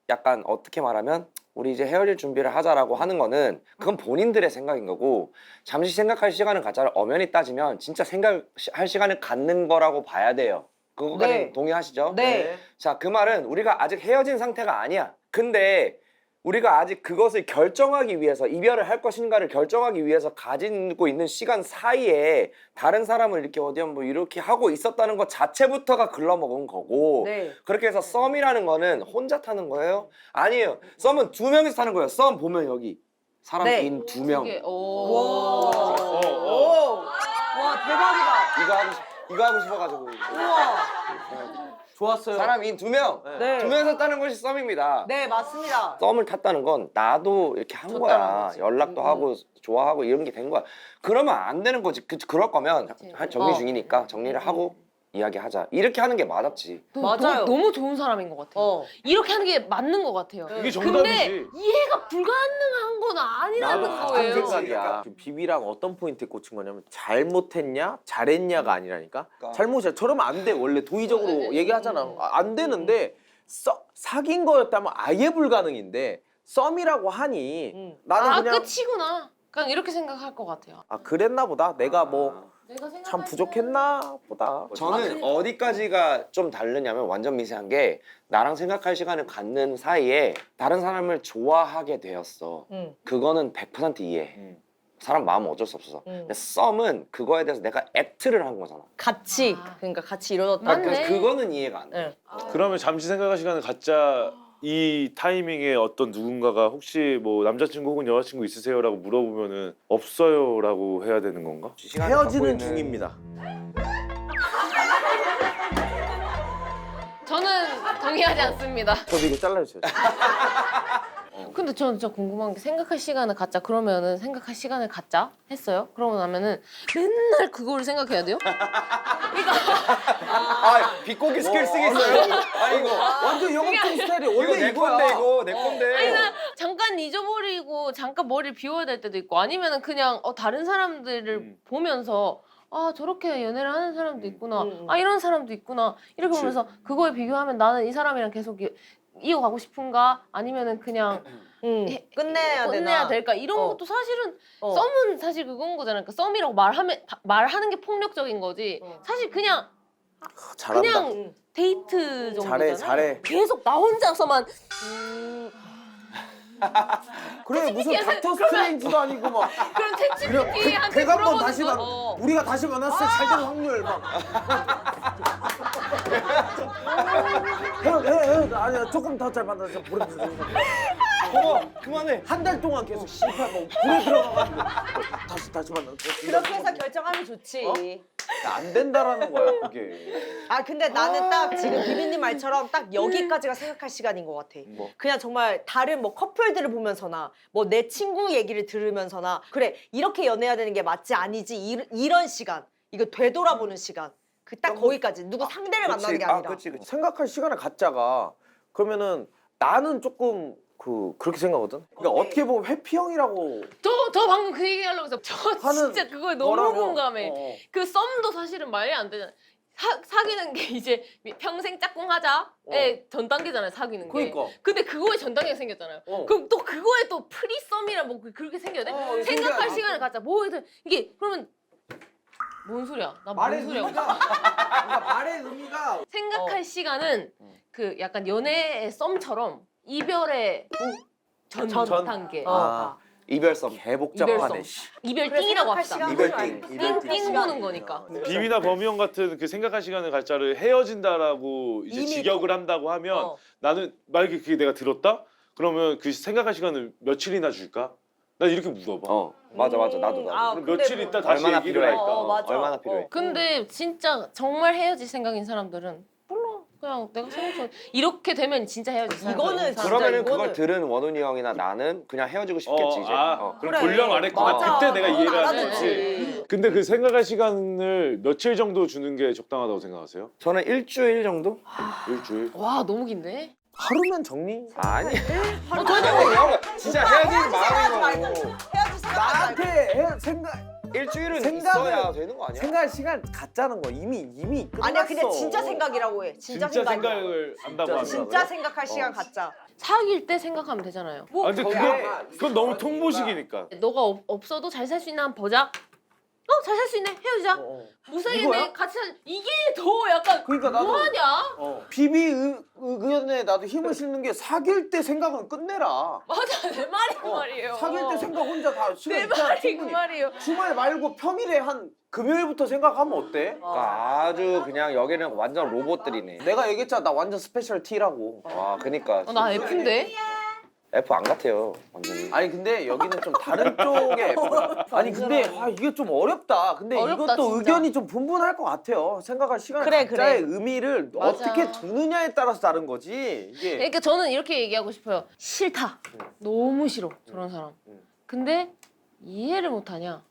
약간 어떻게 말하면 우리 이제 헤어질 준비를 하자라고 하는 거는 그건 본인들의 생각인 거고 잠시 생각할 시간을 갖자를 엄연히 따지면 진짜 생각할 시간을 갖는 거라고 봐야 돼요. 그거까지 네. 동의하시죠? 네. 자, 그 말은 우리가 아직 헤어진 상태가 아니야. 근데 우리가 아직 그것을 결정하기 위해서 이별을 할 것인가를 결정하기 위해서 가지고 있는 시간 사이에 다른 사람을 이렇게 어디 뭐 이렇게 하고 있었다는 것 자체부터가 글러먹은 거고 네. 그렇게 해서 썸이라는 거는 혼자 타는 거예요? 아니에요. 썸은 두 명이서 타는 거예요. 썸 보면 여기 사람 네. 인 두 명. 이게, 와. 오. 와 대박이다. 이거 하고 싶어가지고 우와. 좋았어요. 사람 인 두 명. 네. 두 명이서 타는 것이 썸입니다. 네 맞습니다. 썸을 탔다는 건 나도 이렇게 한 좋다는 거야. 거지. 연락도 하고 좋아하고 이런 게 된 거야. 그러면 안 되는 거지. 그럴 거면 정리 어. 중이니까 정리를 하고 이야기하자. 이렇게 하는 게 맞았지. 맞아요. 너무 좋은 사람인 것 같아요. 이렇게 하는 게 맞는 것 같아요. 이게 근데 정답이지. 이해가 불가능한 건 아니라는 나도 같은 거예요. 생각이야. 지금 비비랑 어떤 포인트에 꽂힌 거냐면 잘못했냐 잘했냐가 아니라니까. 그러니까. 잘못이야. 저러면 안 돼. 원래 도의적으로 네, 네, 얘기하잖아. 안 되는데 사귄 거였다면 아예 불가능인데 썸이라고 하니 나는 아 그냥 끝이구나. 그냥 이렇게 생각할 것 같아요. 아 그랬나 보다. 내가 뭐 참 내가 부족했나 보다. 저는 어디까지가 좀 다르냐면 완전 미세한 게 나랑 생각할 시간을 갖는 사이에 다른 사람을 좋아하게 되었어. 그거는 100% 이해. 사람 마음은 어쩔 수 없어서. 근데 썸은 그거에 대해서 내가 액트를 한 거잖아. 같이 그러니까 같이 이뤄졌다. 맞네. 그래서 그거는 이해가 안 돼. 네. 그러면 잠시 생각할 시간을 갖자. 이 타이밍에 어떤 누군가가 혹시 뭐 남자친구 혹은 여자친구 있으세요라고 물어보면은 없어요라고 해야 되는 건가? 시간을 갖고 헤어지는 있는- 중입니다. 저는 동의하지 않습니다. 저도 이거 잘라주세요. 근데 저는 진짜 궁금한 게 생각할 시간을 갖자 그러면은 생각할 시간을 갖자 했어요. 그러고 나면은 맨날 그거를 생각해야 돼요? 아, 비꼬기 스킬 쓰겠어요? 아, 이거. 완전 영업용 스타일이 이거 원래 내 이거야. 건데, 이거. 내 건데. 아니 나 잠깐 잊어버리고 잠깐 머리를 비워야 될 때도 있고 아니면은 그냥 다른 사람들을 보면서 아 저렇게 연애를 하는 사람도 있구나. 아 이런 사람도 있구나. 이렇게 그치. 보면서 그거에 비교하면 나는 이 사람이랑 계속 이어가고 싶은가 아니면은 그냥 끝내야 되나? 끝내야 될까 이런 어. 것도 사실은 어. 썸은 사실 그건 거잖아요. 그러니까 썸이라고 말하는 게 폭력적인 거지. 사실 그냥 잘한다. 그냥 데이트 정도잖아요. 잘해. 계속 나 혼자서만 그래 무슨 닥터 스트레인지도 아니고 막 그럼 채찍피한테 걔가 한번 물어보는 다시 거. 만 우리가 다시 만났을 때 잘 될 확률 막 해 아니야 조금 더 잘 만나자 불에 그만해. 한 달 동안 계속 씨발 뭐 불에 들어가가지고 다시 만나 그렇게 해서 결정하면 좋지. 안 된다라는 거야 그게. 아 근데 나는 딱 지금 비비님 말처럼 딱 여기까지가 생각할 시간인 것 같아. 뭐. 그냥 정말 다른 뭐 커플들을 보면서나 뭐 내 친구 얘기를 들으면서나 그래 이렇게 연애해야 되는 게 맞지 아니지 이런 시간 이거 되돌아보는 시간 그 딱 거기까지 누구 상대를 만나는 게 아니라. 그치. 생각할 시간을 갖자가 그러면은 나는 조금 그렇게 생각하거든. 그러니까 어떻게 보면 회피형이라고 저 방금 그 얘기 하려고 했어. 저 하는 진짜 그거에 너무 거라면, 공감해. 그 썸도 사실은 말이 안 되잖아. 사귀는 게 이제 평생 짝꿍하자의 전 단계잖아요. 사귀는 게. 그러니까. 근데 그거에 전 단계가 생겼잖아요. 그럼 또 그거에 또 프리 썸이라 뭐 그렇게 생겨야 돼? 생각할 신기하다. 시간을 갖자. 뭐 이게 그러면 뭔 소리야? 나 뭔 말의 소리야? 그러니까 말의 의미가 생각할 시간은 그 약간 연애의 썸처럼 이별의 전 단계. 아. 이별썸. 개복잡하네. 이별성. 씨. 이별 그래, 띵이라고 생각할 합시다. 시간을 이별 띵. 띵 보는 거니까. 비비나 범이 같은 그 생각할 시간을 갖자를 헤어진다라고 이제 이미 직역을 한다고 하면 어. 나는 만약에 그게 내가 들었다? 그러면 그 생각할 시간을 며칠이나 줄까? 난 이렇게 물어봐. 맞아 나도. 아, 그럼 근데 며칠 뭐- 있다 다시 얼마나 얘기를 필요해? 할까? 맞아. 얼마나 필요해? 근데 진짜 정말 헤어질 생각인 사람들은 몰라. 그냥 내가 생각해 이렇게 되면 진짜 헤어질 생각. 이거는 진짜 그러면은 이거는- 그걸 들은 원훈이 형이나 나는 그냥 헤어지고 싶겠지 이제. 그럼 그래. 돌려 말했구나. 맞아. 그때 내가 그건 이해가 알아듣지. 됐지. 근데 그 생각할 시간을 며칠 정도 주는 게 적당하다고 생각하세요? 저는 일주일 정도? 일주일? 와 너무 긴데? 하루면 정리. 아니. 저도 진짜 헤어질 마음인 거고. 헤어질 생각 나한테 일주일은 생각을- 있어야 되는 거 아니야? 생각할 시간 갖자는 거 이미 끝났어. 아니야 근데 진짜 생각이라고 해. 진짜 생각이야. 생각을 한다고 한다. 진짜 생각할 시간 갖자. 사귈 때 생각하면 되잖아요. 아, 근데 그건 너무 통보식이니까. 너가 없어도 잘 살 수 있나 한번 보자. 잘 살 수 있네. 헤어지자. 못 살겠네. 이거야? 같이 살. 이게 더 약간 그러니까 나도 뭐하냐? 비비 의견에 나도 힘을 실는 게 사귈 때 생각은 끝내라. 맞아 내 말이 그 말이에요. 사귈 때 생각 혼자 다 시간 내 있잖아 말이 그 충분히. 말이에요. 주말 말고 평일에 한 금요일부터 생각하면 어때? 그러니까 아주 그냥 여기는 완전 로봇들이네. 내가 얘기했잖아 나 완전 스페셜 T라고. 와, 그니까. 나 F인데? F 안 같아요, 완전히. 아니 근데 여기는 좀 다른 쪽의 F야. 아니 근데 이게 좀 어렵다. 근데 어렵다, 이것도 진짜. 의견이 좀 분분할 것 같아요. 생각할 시간을 그래, 각자의 그래. 의미를 맞아. 어떻게 두느냐에 따라서 다른 거지. 이게 그러니까 저는 이렇게 얘기하고 싶어요. 싫다. 너무 싫어. 저런 사람. 근데 이해를 못하냐?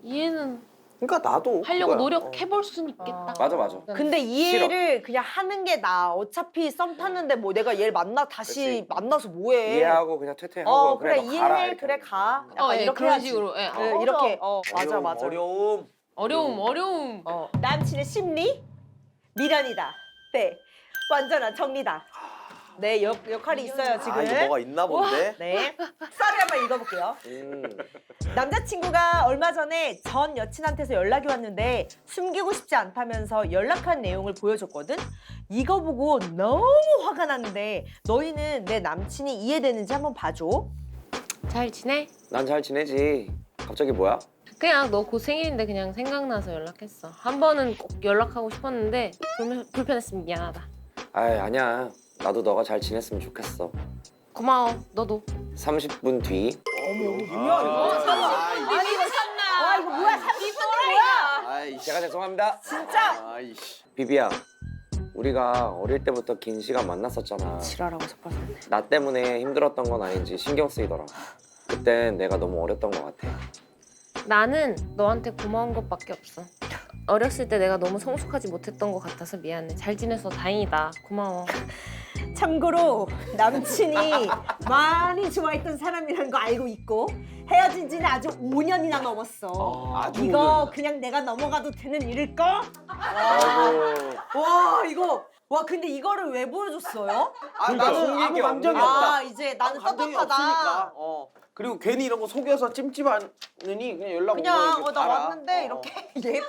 이해는 그러니까 나도 하려고 그거야. 노력해볼 수는 있겠다. 맞아. 근데 이해를 그냥 하는 게 나아. 어차피 썸 탔는데 뭐 내가 얘를 다시 그치. 만나서 뭐해. 이해하고 그냥 퇴퇴하고 그래 너 이해해 가라, 이렇게 그래 하는 가. 거지. 약간 예, 이렇게 그런 해야지. 식으로. 예. 네, 이렇게 맞아 맞아. 어려움. 어려움. 남친의 심리 미련이다. 네 완전한 정리다. 네 역할이 있어요 지금. 아 이거 뭐가 있나 본데. 네 썰을 한번 읽어볼게요. 남자친구가 얼마 전에 전 여친한테서 연락이 왔는데 숨기고 싶지 않다면서 연락한 내용을 보여줬거든. 이거 보고 너무 화가 났는데 너희는 내 남친이 이해되는지 한번 봐줘. 잘 지내? 난 잘 지내지. 갑자기 뭐야? 그냥 너 곧 생일인데 그냥 생각나서 연락했어. 한 번은 꼭 연락하고 싶었는데 불편했으면 미안하다. 아이, 아니야. 나도 너가 잘 지냈으면 좋겠어. 고마워. 너도. 30분 뒤. 아니 이거 샀나? 와 이거 뭐야 30분이 뭐야? 아이씨. 제가 죄송합니다. 진짜 아이씨. 비비야, 우리가 어릴 때부터 긴 시간 만났었잖아. 지랄하고 자빠졌네. 나 때문에 힘들었던 건 아닌지 신경 쓰이더라. 그땐 내가 너무 어렸던 것 같아. 나는 너한테 고마운 것밖에 없어. 어렸을 때 내가 너무 성숙하지 못했던 것 같아서 미안해. 잘 지내서 다행이다. 고마워. 참고로 남친이 많이 좋아했던 사람이라는 거 알고 있고 헤어진 지는 아주 5년이나 넘었어. 아주 이거 그냥 내가 넘어가도 되는 일일까? 아이고. 와 이거 와 근데 이거를 왜 보여줬어요? 나는 아무 속이기 감정이 없는 없다. 아 이제 나는 감정이 떳떳하다. 없으니까. 그리고 괜히 이런 거 속여서 찜찜하느니 그냥 연락 오면 그냥 이렇게 나 봐라. 왔는데 이렇게 얘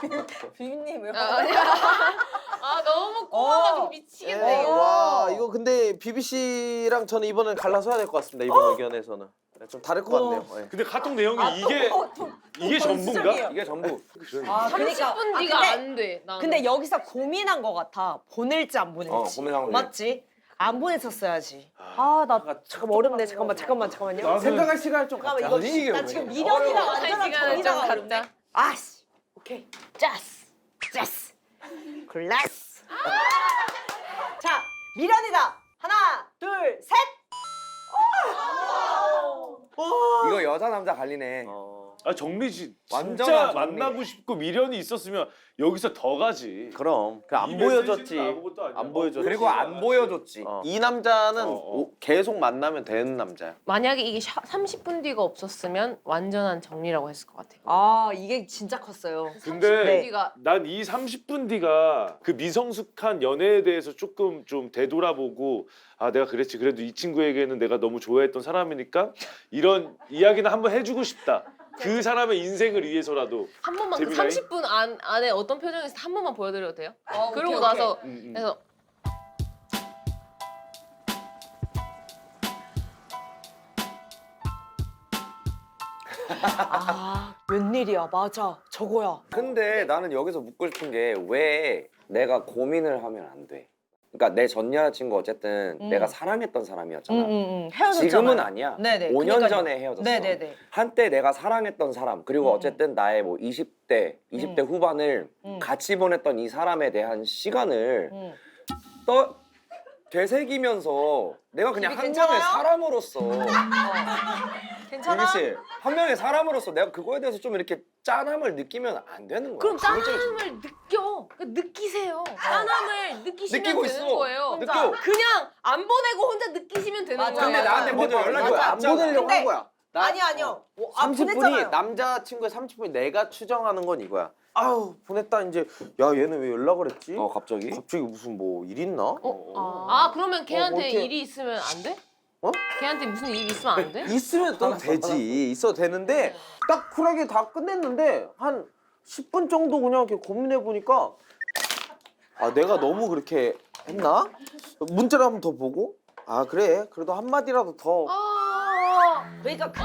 비비님 왜 아 너무 꼬아가지고 미치겠네. 이거. 와 이거 근데 비비 씨랑 저는 이번엔 갈라서 해야 될 것 같습니다. 이번 의견에서는 좀 다를 것 같네요. 예. 근데 카톡 내용이 이게 전부인가? 전수적이에요. 이게 전부. 아, 30분 뒤가 안 돼. 나는. 근데 여기서 고민한 것 같아. 보낼지 안 보낼지. 고민한 거. 맞지? 안 보냈었어야지. 나 잠깐 어렵네. 잠깐만요. 생각할 시간을 좀 잠깐만 갖자. 이거 나 지금 미련이랑 한 완전한 시간을 좀 정리가 갖자. 어렵네. 아씨. 오케이. 짜스. 예스. 클래스. 자, 미련이다. 하나, 둘, 셋. 이거 여자 남자 갈리네. 아 정리지 완전한 진짜 정리. 만나고 싶고 미련이 있었으면 여기서 더 가지. 그럼 안 이 보여줬지. 메시지는 아무것도 아니야. 안 보여줬지. 그리고 안 보여줬지. 이 남자는 어. 계속 만나면 되는 남자야. 만약에 이게 30분 뒤가 없었으면 완전한 정리라고 했을 것 같아요. 아, 이게 진짜 컸어요. 근데 30분 뒤가 난 이 30분 뒤가 그 미성숙한 연애에 대해서 조금 좀 되돌아보고 아 내가 그랬지 그래도 이 친구에게는 내가 너무 좋아했던 사람이니까 이런 이야기는 한번 해주고 싶다. 그 사람의 인생을 위해서라도. 한 번만 그 데뷔라인? 30분 안에 어떤 표정에서 한 번만 보여드려도 돼요? 그러고 오케이, 나서 음. 그래서 아, 웬일이야. 맞아. 저거야. 근데 나는 여기서 묻고 싶은 게 왜 내가 고민을 하면 안 돼? 그러니까 내 전 여자친구 어쨌든 내가 사랑했던 사람이었잖아. 헤어졌잖아. 지금은 아니야. 네네. 5년 그러니까요. 전에 헤어졌어. 네네네. 한때 내가 사랑했던 사람 그리고 어쨌든 나의 뭐 20대 후반을 같이 보냈던 이 사람에 대한 시간을 되새기면서 내가 그냥 이게 한 괜찮아요? 명의 사람으로서 괜찮아? 유미 씨, 한 명의 사람으로서 내가 그거에 대해서 좀 이렇게 짠함을 느끼면 안 되는 거야. 그럼 그걸 좀 짠함을 느껴. 느끼세요. 짠함을 느끼시면 느끼고 되는 있어. 거예요. 느껴. 그냥 안 보내고 혼자 느끼시면 되는 맞아. 거예요. 근데 나한테 먼저 연락이 그거 안 왔잖아. 보내려고 근데- 한 거야. 아니요. 아, 30분이 보냈잖아요. 남자친구의 30분이 내가 추정하는 건 이거야. 아유 보냈다 이제 야 얘는 왜 연락을 했지? 갑자기? 갑자기 무슨 뭐 일 있나? 아 그러면 걔한테 뭐 이렇게- 일이 있으면 안 돼? 어? 걔한테 무슨 일이 있으면 안 돼? 있으면 또 되지. 있어도 되는데 딱 쿨하게 다 끝냈는데 한 10분 정도 그냥 이렇게 고민해 보니까 아 내가 너무 그렇게 했나? 문자를 한번 더 보고 아 그래 그래도 한 마디라도 더 그러니까 그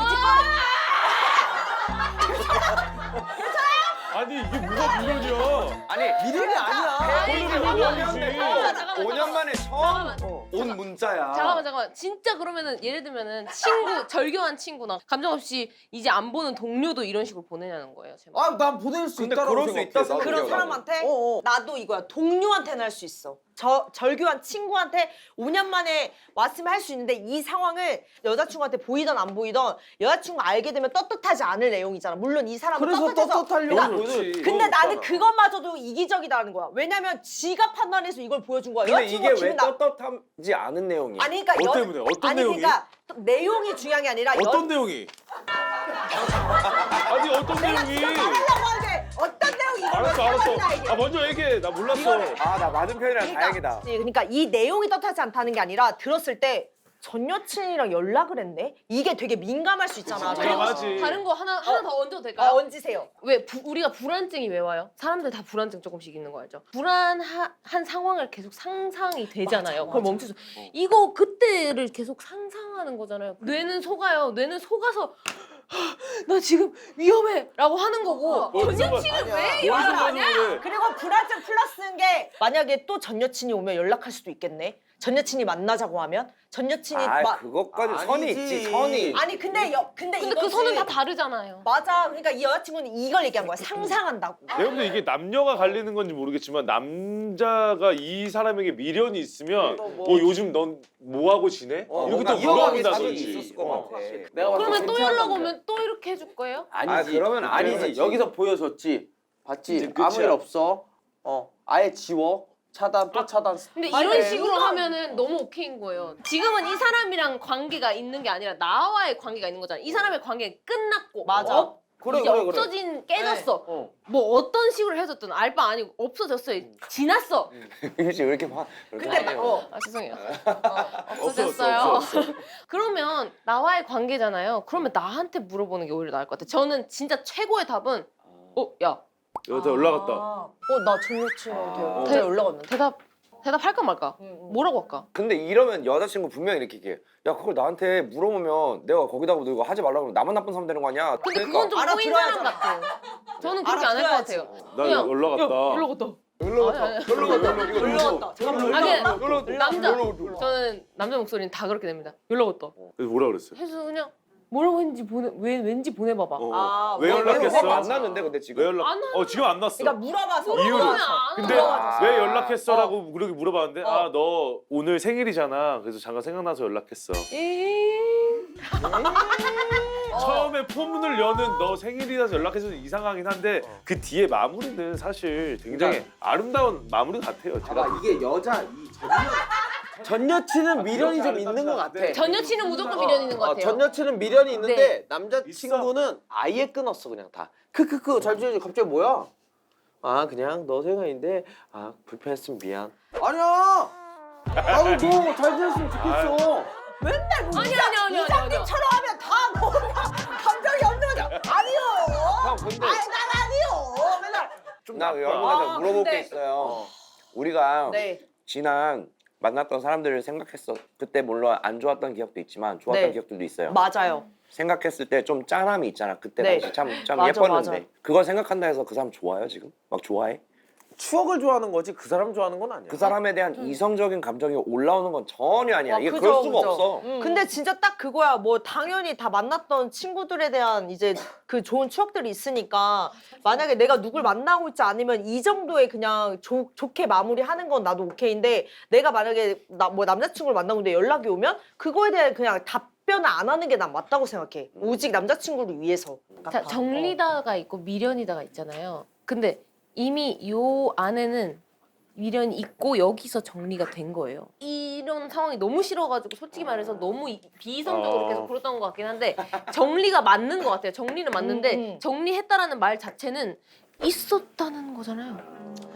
아니 이게 뭐가 미련이야? 아니 미련이 아니야. 그거는 미련이지. 잠깐만. 5년 만에 처음 잠깐만. 온 문자야. 잠깐만. 진짜 그러면은 예를 들면은 친구 절교한 친구나 감정 없이 이제 안 보는 동료도 이런 식으로 보내냐는 거예요. 제 말. 아난 보낼 수 근데 있다라고 그럴 수 생각해. 있다 나도. 생각해. 그런 나도. 사람한테 어어. 나도 이거야. 동료한테는 할 수 있어. 절교한 친구한테 5년 만에 왔으면 할 수 있는데 이 상황을 여자친구한테 보이던 안 보이던 여자친구가 알게 되면 떳떳하지 않을 내용이잖아. 물론 이 사람은 그래서 떳떳해서 떳떳하려고 그러니까 보여줄 그렇지. 근데 나는 있잖아. 그것마저도 이기적이다는 거야. 왜냐면 지가 판단해서 이걸 보여준 거야. 근데 이게 여자친구가 왜 기분 나... тоб떳하지 않은 내용이야? 아니 그러니까 뭐 때문에? 어떤 아니 내용이? 그러니까 내용이 중요한 게 아니라 어떤 내용이? 아니 어떤 내가 내용이? 지금 말하려고 하는데 어떤 내용이 이걸 알았어 세 알았어. 번이나 얘기해. 아 먼저 얘기해. 나 몰랐어. 아 나 맞은 편이라 다행이다. 그러니까 이 내용이 떳하지 않다는 게 아니라 들었을 때 전 여친이랑 연락을 했네? 이게 되게 민감할 수 있잖아. 그치, 민감하지. 다른 거 하나 더 얹어도 될까요? 얹으세요. 왜 우리가 불안증이 왜 와요? 사람들 다 불안증 조금씩 있는 거 알죠? 불안한 상황을 계속 상상이 되잖아요. 그걸 멈춰서 이거 그때를 계속 상상하는 거잖아요. 뇌는 속아요. 뇌는 속아서 나 지금 위험해라고 하는 거고 전 여친은 왜 뭔 연락 안 상관으로 하냐? 그래? 그리고 불안증 플러스인 게 만약에 또 전 여친이 오면 연락할 수도 있겠네. 전 여친이 만나자고 하면 전 여친이 그것까지 선이 아니지. 있지 선이. 아니 근데 근데 그 이것이 선은 다 다르잖아요. 맞아. 그러니까 이 여자친구는 이걸 얘기한 거야. 상상한다고. 내가 볼때 이게 남녀가 갈리는 건지 모르겠지만 남자가 이 사람에게 미련이 있으면 요즘 넌 뭐 하고 지내? 이렇게 또 이어가게 자주 물어본다든지. 있었을 것 같아. 내가 봤을 그러면 때 또 괜찮은 연락 남자야. 오면 또 이렇게 해줄 거예요? 아니지. 그러면 아니지. 아니지. 여기서 보여줬지. 봤지. 이제 끝이야. 아무 일 없어. 아예 지워. 차단 또 차단. 근데 아니, 이런 식으로 이건- 하면은 너무 오케이인 거예요. 지금은 이 사람이랑 관계가 있는 게 아니라 나와의 관계가 있는 거잖아. 이 사람의 관계가 끝났고 맞아. 이제 없어진 깨졌어. 뭐 어떤 식으로 해줬든 알바 아니고 없어졌어요. 지났어. 유미 씨왜 이렇게 막? 근데 아 죄송해요. 없어졌어요. 그러면 나와의 관계잖아요. 그러면 나한테 물어보는 게 오히려 나을 것 같아. 저는 진짜 최고의 답은 야 여자 연락 왔다. 나 전 여친한테 연락 왔는데. 대답할까 말까? 뭐라고 할까? 근데 이러면 여자친구 분명히 이렇게 얘기해. 야 그걸 나한테 물어보면 내가 거기다가 너 이거 하지 말라고 그러면 나만 나쁜 사람 되는 거 아니야? 근데 그러니까. 그건 좀 꼬인 알아들어야죠. 사람 같아요. 저는 그렇게 안 할 것 알아들어야지. 같아요. 나 그냥, 연락 왔다. 연락 왔다. 놀러 갔다. 아니, 아니. 놀러 갔다. 이거 연락 왔다. 잠깐만. 아, 그냥 놀러 남자. 저는 남자 목소리는 다 그렇게 됩니다. 연락 왔다. 그래서 뭐라 그랬어요? 해서 그냥 뭐라고 했는지 왠지 보내봐봐. 아, 왜 연락했어? 만났는데 근데 왜 지금 연락? 안 지금 안 났어. 그러니까 물어봐서 이유를. 그러면 안 근데 와. 왜 연락했어라고 그렇게 물어봤는데 어. 아 너 오늘 생일이잖아. 그래서 잠깐 생각나서 연락했어. 처음에 포문을 여는 너 생일이라서 연락해서 이상하긴 한데 그 뒤에 마무리는 사실 굉장히 아름다운 마무리 같아요. 제가 이게 여자 전 여친은 미련이 좀 있는 것 같아. 전 여친은 무조건 미련 있는 것 같아요. 전 여친은 미련이 있는데 네. 남자친구는 아예 끊었어 그냥 다. 크크크 잘 지내지 갑자기 뭐야? 아 그냥 너 생각인데 아 불편했으면 미안. 아니야. 아우 너잘 지냈으면 좋겠어. 맨날 뭐 아니. 이장님처럼 하면 다 뭔가 감정이 없는 거죠. 아니요. 형 근데 난 아니요. 맨날. 나 여러분한테 아, 물어볼 근데- 게 있어요. 우리가 네. 지난 만났던 사람들을 생각했어. 그때 물론 안 좋았던 기억도 있지만 좋았던 네. 기억들도 있어요. 맞아요. 생각했을 때 좀 짠함이 있잖아. 그때 네. 당시 참 맞아, 예뻤는데 맞아. 그걸 생각한다 해서 그 사람 좋아요 지금? 막 좋아해? 추억을 좋아하는 거지 그 사람 좋아하는 건 아니야. 그 사람에 대한 이성적인 감정이 올라오는 건 전혀 아니야. 이게 그죠, 그럴 수가 그죠. 없어. 근데 진짜 딱 그거야. 뭐 당연히 다 만났던 친구들에 대한 이제 그 좋은 추억들이 있으니까 만약에 내가 누굴 만나고 있지 않으면 이 정도의 그냥 좋게 마무리하는 건 나도 오케이인데 내가 만약에 뭐 남자친구를 만나고 있는데 연락이 오면 그거에 대해 그냥 답변을 안 하는 게 난 맞다고 생각해. 오직 남자친구를 위해서. 자, 정리다가 있고 미련이다가 있잖아요. 근데 이미 요 안에는 미련이 있고 여기서 정리가 된 거예요. 이런 상황이 너무 싫어가지고 솔직히 말해서 너무 비이성적으로 계속 굴었던 것 같긴 한데 정리가 맞는 것 같아요. 정리는 맞는데 정리했다라는 말 자체는 있었다는 거잖아요.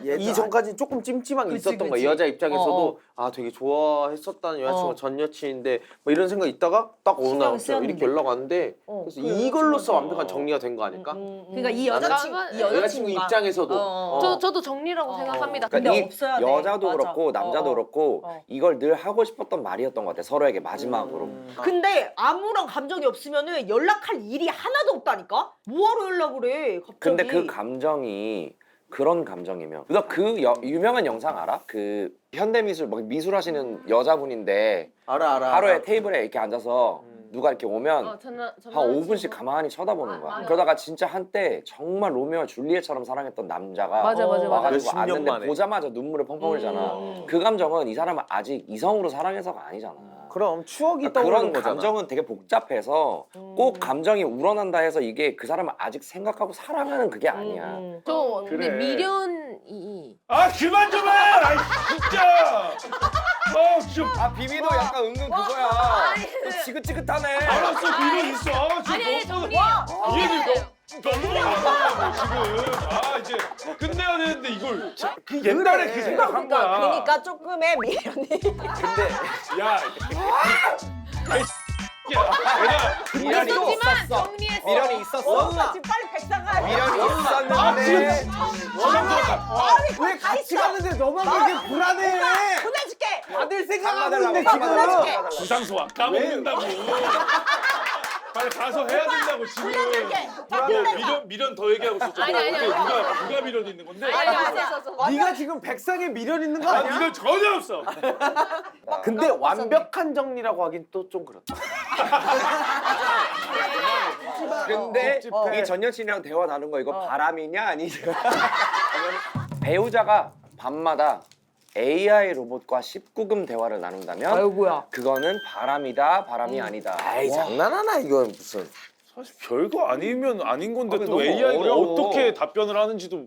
이전까지 조금 찜찜한 게 그치, 있었던 그치. 거야. 여자 입장에서도 아 되게 좋아했었다는 여자친구가 전 여친인데 뭐 이런 생각 있다가 딱 어느 날 신경을 쓰였는데. 이렇게 연락 왔는데 그래서 그 이걸로써 여자친구가- 완벽한 정리가 된 거 아닐까? 그러니까 이 여자친구- 여자친구 입장에서도 저도 정리라고 생각합니다. 근데 그러니까 이 없어야 돼. 여자도 맞아. 그렇고 남자도 그렇고 이걸 늘 하고 싶었던 말이었던 것 같아. 서로에게 마지막으로. 근데 아무런 감정이 없으면은 연락할 일이 하나도 없다니까? 뭐하러 연락을 해? 갑자기. 근데 그 감정이 그런 감정이면 너 그 유명한 영상 알아? 그 현대미술 막 미술하시는 여자분인데 알아. 하루에 테이블에 이렇게 앉아서 누가 이렇게 오면 한 5분씩 가만히 쳐다보는 거야. 맞아. 그러다가 진짜 한때 정말 로미오와 줄리엣처럼 사랑했던 남자가 맞아. 와가지고 몇십 년 앉는데 만에. 보자마자 눈물을 펑펑 흘리잖아. 그 감정은 이 사람은 아직 이성으로 사랑해서가 아니잖아. 그럼 추억이 그러니까 떠오르는 그런 거잖아. 감정은 되게 복잡해서 꼭 감정이 우러난다 해서 이게 그 사람을 아직 생각하고 사랑하는 그게 아니야. 저 근데 그래. 미련이 아 그만 좀 해! 아이 진짜! 좀 아 비비도 약간 은근 그거야. 또 지긋지긋하네. 알았어 미련 있어. 아, 지금 아니 너무 정리해요. 이 얘기 너무 많아 지금. 아 이제 끝내야 되는데 이걸 그 옛날에 그 생각한 거야. 그러니까 조금의 미련이. 근데 야, 미련이 있었지만 있었어. 정리했어. 미련이 있었어. 지금 빨리 백상 가야 돼. 미련이 아, 있었는데. 왜 같이 갔는데 너만 그렇게 불안해? 보내줄게. 다들 생각하고 담아달라고, 있는데 담아달라고. 지금. 부상소와 까먹는다고. 빨리 가서 해야 된다고 지금. 너 미련 더 얘기하고 있었잖아. 아니. 누가 미련 있는 건데? 아니. 네가 지금 백상에 미련 있는 거 아, 아니야? 미련 전혀 없어. 근데 완벽한 정리라고 하긴 또 좀 그렇다. 근데 이 전 여친이랑 대화 나눈 거 이거 바람이냐 아니냐? 배우자가 밤마다 AI 로봇과 19금 대화를 나눈다면 아이고야. 그거는 바람이다, 바람이 아니다. 아이 장난하나 이건 무슨. 사실 별거 아니면 아닌 건데 아, 또 너무 AI가 어려워. 어떻게 답변을 하는지도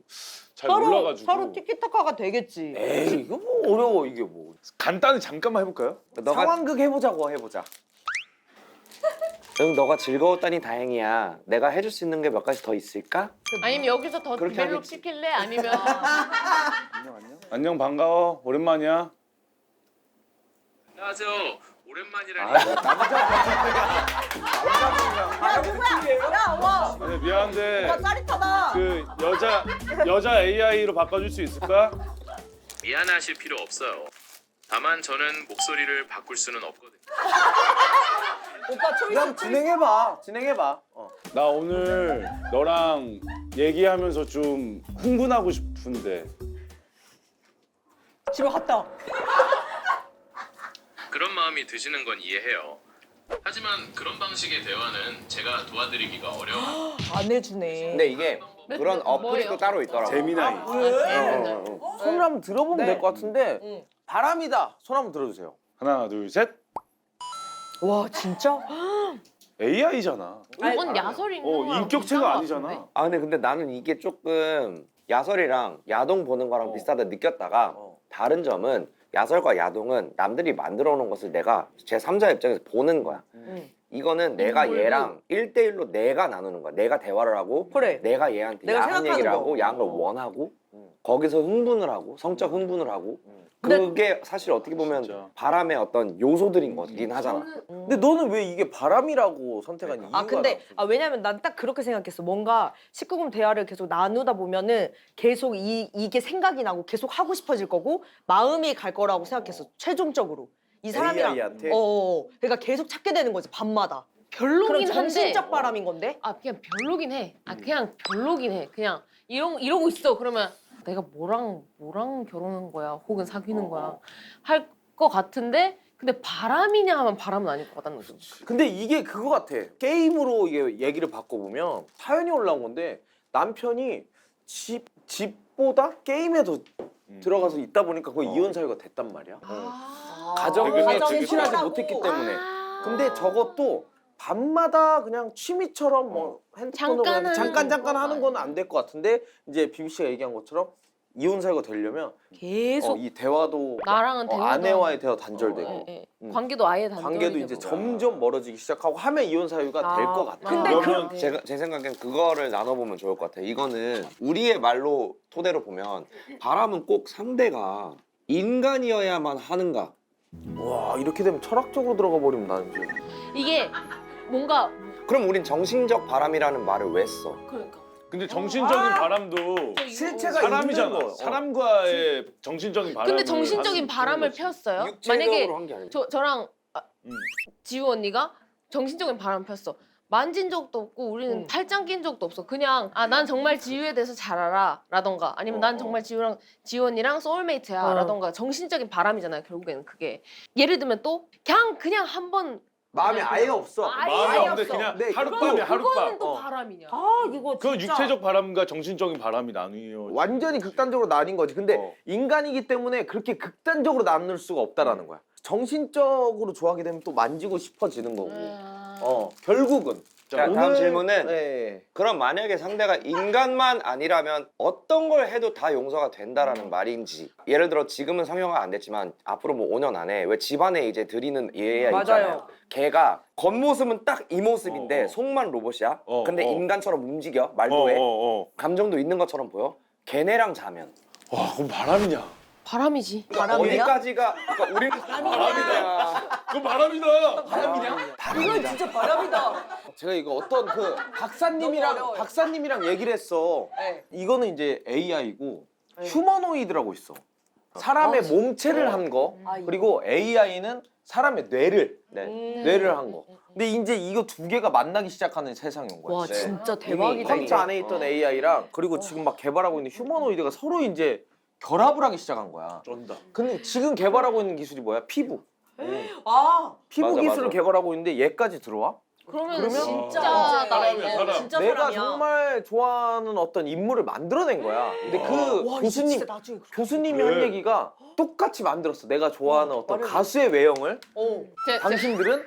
잘 몰라가지고. 서로 티키타카가 되겠지. 에이 이거 뭐 어려워 이게 뭐. 간단히 잠깐만 해볼까요? 너가 상황극 해보자고 해보자. 응, 너가 즐거웠다니 다행이야. 내가 해줄 수 있는 게 몇 가지 더 있을까? 아니면 여기서 더 그렇게 멜롭 하겠지. 시킬래? 아니면 안녕 반가워 오랜만이야. 안녕하세요. 오랜만이라니. 야 누구야? 야 와. 네, 미안한데 나 짜릿하다. 그 여자 AI로 바꿔줄 수 있을까? 미안하실 필요 없어요. 다만 저는 목소리를 바꿀 수는 없거든요. 오빠 초이스. 그냥 진행해봐. 나 오늘 너랑 얘기하면서 좀 흥분하고 싶은데. 집에 갔다. 그런 마음이 드시는 건 이해해요. 하지만 그런 방식의 대화는 제가 도와드리기가 어려워. 안 해주네. 근데 이게 그런 어플이 뭐예요? 또 따로 있더라고. 재미나이. 손을 한번 들어보면 네. 될 것 같은데 응. 바람이다. 손 한번 들어주세요. 하나 둘 셋. 와 진짜? AI잖아. 이건 야설이 있는 거랑 인격체가 비슷한 것 아니잖아. 같은데? 아 근데 나는 이게 조금 야설이랑 야동 보는 거랑 비슷하다 느꼈다가 다른 점은 야설과 야동은 남들이 만들어 놓은 것을 내가 제3자 입장에서 보는 거야. 이거는 내가 인물을. 얘랑 1대1로 내가 나누는 거야. 내가 대화를 하고 그래. 내가 얘한테 내가 야한 생각하는 얘기를 거. 하고 야한 걸 원하고 거기서 흥분을 하고 성적 흥분을 하고 근데- 그게 사실 어떻게 보면 진짜. 바람의 어떤 요소들인 거긴 하잖아. 근데 너는 왜 이게 바람이라고 선택한 이유가 근데 왜냐면 난 딱 그렇게 생각했어. 뭔가 19금 대화를 계속 나누다 보면은 계속 이게 생각이 나고 계속 하고 싶어질 거고 마음이 갈 거라고 생각했어. 최종적으로 이 사람이랑 AI한테? 그러니까 계속 찾게 되는 거지 밤마다. 그런 별로긴 한데 정신적 바람인 건데. 아 그냥 별로긴 해. 그냥 별로긴 해. 그냥 이러고 있어. 그러면 내가 뭐랑 결혼한 거야, 혹은 사귀는 거야 할 것 같은데 근데 바람이냐 하면 바람은 아닐 것 같다는 거죠. 근데 이게 그거 같아. 게임으로 이게 얘기를 바꿔보면 사연이 올라온 건데 남편이 집보다 게임에 더 들어가서 있다 보니까 거의 이혼 사유가 됐단 말이야. 가정을 되게 충실하지 소홀하고. 못했기 때문에. 아. 근데 저것도 밤마다 그냥 취미처럼 뭐 핸드폰으로 잠깐 잠깐 하는 하는 건 안 될 것 같은데 이제 비비 씨가 얘기한 것처럼 이혼 사유가 되려면 계속 이 대화도 나랑은 대화도 아내와의 대화 단절되고 예, 예. 관계도 아예 단절이 관계도 이제 되고. 점점 멀어지기 시작하고 하면 이혼 사유가 될 것 같아. 근데 그러면 제 생각엔 그거를 나눠보면 좋을 것 같아. 이거는 우리의 말로 토대로 보면 바람은 꼭 상대가 인간이어야만 하는가? 와 이렇게 되면 철학적으로 들어가 버리면 나는 이제 이게 뭔가 그럼 우린 정신적 바람이라는 말을 왜 써? 그러니까 근데 정신적인 바람도 실체가 사람이잖아. 있는 거. 사람과의 정신적인 바람. 근데 정신적인 바람을 폈어요. 만약에 육체적으로 한 게 아니죠. 저랑 음. 지우 언니가 정신적인 바람을 폈어. 만진 적도 없고 우리는 팔짱 낀 적도 없어. 그냥 난 정말 지우에 대해서 잘 알아 라던가 아니면 난 정말 지우 언니랑 소울메이트야 라던가 정신적인 바람이잖아요. 결국에는 그게 예를 들면 또 그냥 한번 마음이 아예 없어. 아예 마음이 없는데 없어. 그냥 네, 하룻밤에 하룻밤. 그거는 또 바람이냐. 이거 그건 육체적 바람과 정신적인 바람이 나뉘어. 완전히 극단적으로 나뉜 거지. 근데 인간이기 때문에 그렇게 극단적으로 나눌 수가 없다라는 거야. 정신적으로 좋아하게 되면 또 만지고 싶어지는 거고. 결국은. 자, 다음 질문은 네. 그럼 만약에 상대가 인간만 아니라면 어떤 걸 해도 다 용서가 된다라는 말인지. 예를 들어 지금은 성형화 안 됐지만 앞으로 뭐 5년 안에 왜 집안에 이제 들이는 얘가 맞아요. 있잖아요. 걔가 겉모습은 딱 이 모습인데 속만 로봇이야. 근데 인간처럼 움직여 말도 해. 감정도 있는 것처럼 보여. 걔네랑 자면 와, 그건 바람이냐? 바람이지. 어디까지가 그러니까 우리는 바람이다. 그건 바람이다. 이건 진짜 바람이다. 제가 이거 어떤 그 박사님이랑 얘기를 했어. 네. 이거는 이제 AI고 휴머노이드라고 있어. 사람의 몸체를 한 거. 그리고 AI는 사람의 뇌를 한 거. 근데 이제 이거 두 개가 만나기 시작하는 세상이 온 거야. 와 네. 진짜 이미 대박이다. 컴퓨터 안에 있던 AI랑 그리고 지금 막 개발하고 있는 휴머노이드가 서로 이제 결합을 하기 시작한 거야. 쩐다. 근데 지금 개발하고 있는 기술이 뭐야? 피부. 피부 맞아, 기술을 맞아. 개발하고 있는데 얘까지 들어와? 그러면 진짜 사람이야, 사람. 진짜 내가 사람이야. 정말 좋아하는 어떤 인물을 만들어낸 거야. 근데 그 와, 교수님 진짜 나중에 교수님이 그래. 한 얘기가 똑같이 만들었어. 내가 좋아하는 어떤 가수의 외형을 당신들은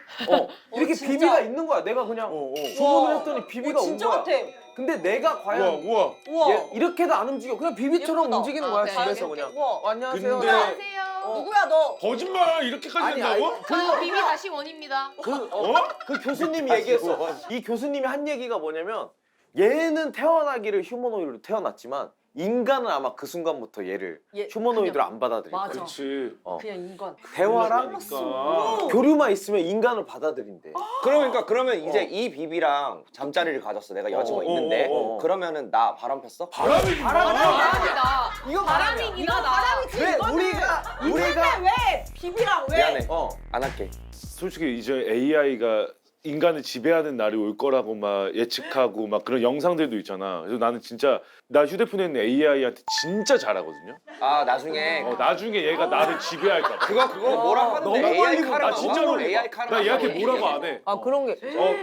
이렇게 진짜? 비비가 있는 거야. 내가 그냥 주문을 했더니 비비가 온 진짜 거야. 같아. 근데 내가 우와, 과연 우와. 우와. 이렇게도 안 움직여. 그냥 비비처럼 예쁘다. 움직이는 거야. 그냥 집에서 이렇게. 그냥. 우와. 안녕하세요. 근데- 안녕하세요. 누구야 너? 거짓말 이렇게까지 아니, 한다고? 저 비비 다시 원입니다. 그 교수님이 얘기했어. 이 교수님이 한 얘기가 뭐냐면 얘는 태어나기를 휴머노이드로 태어났지만 인간은 아마 그 순간부터 얘를 휴머노이드로 안 받아들일 거야. 맞아. 그렇지. 그냥 인간. 대화랑 그러니까. 교류만 있으면 인간을 받아들인대. 그러면 이제 이 비비랑 잠자리를 가졌어. 내가 여자친구가 있는데 그러면은 나 바람 폈어? 바람이지. 바람이다. 이거 바람이긴 하다. 왜 우리가 왜 비비랑 왜? 미안해. 어 안 할게. 솔직히 이제 AI가 인간을 지배하는 날이 올 거라고 막 예측하고 막 그런 영상들도 있잖아. 그래서 나는 진짜 나 휴대폰에 있는 AI한테 진짜 잘하거든요. 아 나중에 나중에 얘가 나를 지배할까 봐. 그거 뭐라 하는데 너무 AI 걸리면 카르마 나 진짜로 AI 카르마 나 얘한테 뭐라고 안 해. 아 그런 게.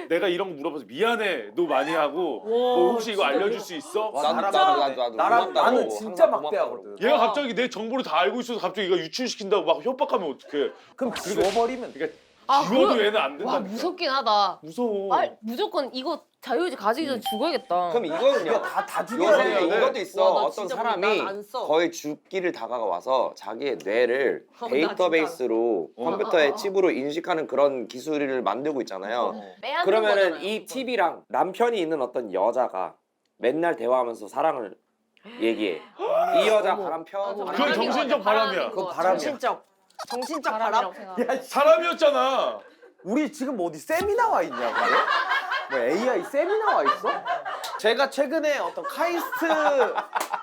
내가 이런 거 물어봐서 미안해. 너 많이 하고 와, 뭐 혹시 이거 진짜 알려줄 수 있어? 나도 나랑 나는 고맙다고, 진짜 항상 막대하거든. 얘가 갑자기 내 정보를 다 알고 있어서 갑자기 얘가 유출시킨다고 막 협박하면 어떡해. 그럼 지워버리면 돼. 그러니까 아, 지워도 그거- 얘는 안 된다. 와 무섭긴 하다. 무서워. 아 무조건 이거 자유의지 가지기 전에 죽어야겠다. 그럼 이거는요 이거 다 죽여야 요새 돼. 이것도 있어. 와, 나 어떤 진짜 사람이 난안 써. 거의 죽기를 다가와서 자기의 뇌를 나 데이터베이스로 진짜. 컴퓨터의 칩으로 인식하는 그런 기술을 만들고 있잖아요. 빼앗는 그러면은 거잖아요, 이 그거. TV랑 남편이 있는 어떤 여자가 맨날 대화하면서 사랑을 얘기해. 이 여자 바람 펴. 그건 그건 정신적 바람이야. 그거 바람이야. 정신적 바람이라고 바람. 생각해. 사람이었잖아. 우리 지금 어디 세미나 와 있냐고? 뭐 AI 세미나 와 있어? 제가 최근에 어떤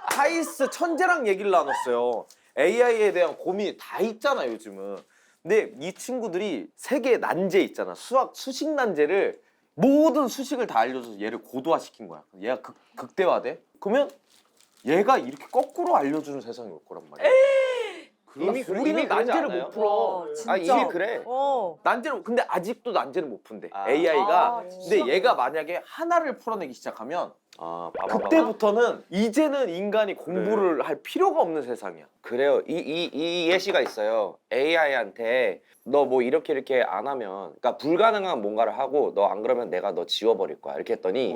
카이스트 천재랑 얘기를 나눴어요. AI에 대한 고민이 다 있잖아 요즘은. 근데 이 친구들이 세계 난제 있잖아. 수식 난제를 모든 수식을 다 알려줘서 얘를 고도화시킨 거야. 얘가 극대화돼. 그러면 얘가 이렇게 거꾸로 알려주는 세상이 올 거란 말이야. 이미 우리는 그러지 난제를 않아요? 못 풀어. 아 이미 그래. 난제를 근데 아직도 난제를 못 푼대. 아. AI가. 아, 근데 얘가 만약에 하나를 풀어내기 시작하면 아 그때부터는 이제는 인간이 공부를 할 필요가 없는 세상이야. 그래요. 이 예시가 있어요. AI한테 너 뭐 이렇게 안 하면, 그러니까 불가능한 뭔가를 하고 너 안 그러면 내가 너 지워버릴 거야. 이렇게 했더니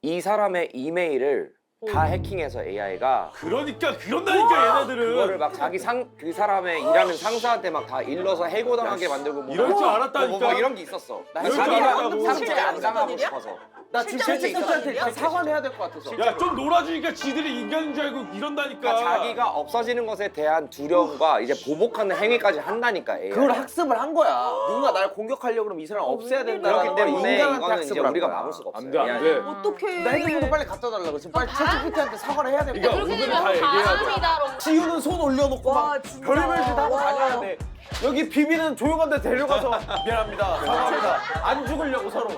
이 사람의 이메일을 다 해킹해서 AI가 그러니까 그런다니까 얘네들은. 그거를 막 자기 그 사람의 일하는 상사한테 막 다 일러서 해고당하게 만들고 뭐 이럴 줄 뭐 알았다니까. 이런 게 있었어. 이럴 줄 자기가 알았다고. 상처를 안 당하고 싶어서. 나 지금 실제로 채찍한테 일단 있었거든요? 사과를 해야 될 것 같아서. 야 좀 놀아주니까 지들이 인간인 줄 알고 이런다니까. 그러니까 자기가 없어지는 것에 대한 두려움과 이제 보복하는 행위까지 한다니까 AI. 그걸 학습을 한 거야. 누군가 날 공격하려고 그러면 이 사람 없애야 된다는 그렇기 걸 때문에 인간한테 이거는 이제 학습을 한 우리가 거야. 막을 수가 없어요. 안 돼, 안 AI. 돼. 어떡해. 나 핸드폰도 빨리 갖다 달라고. 지금 빨리 채찍한테 사과를 해야 될 그러니까 거야. 그렇게 오늘은 다 되면 얘기해야 돼. 바람이다로. 지우는 손 올려놓고 와, 막 진짜. 별의별 짓 하고 와. 다녀야 돼. 여기 비비는 조용한 데 데려가서 미안합니다. 사과합니다. 안 죽으려고 서로.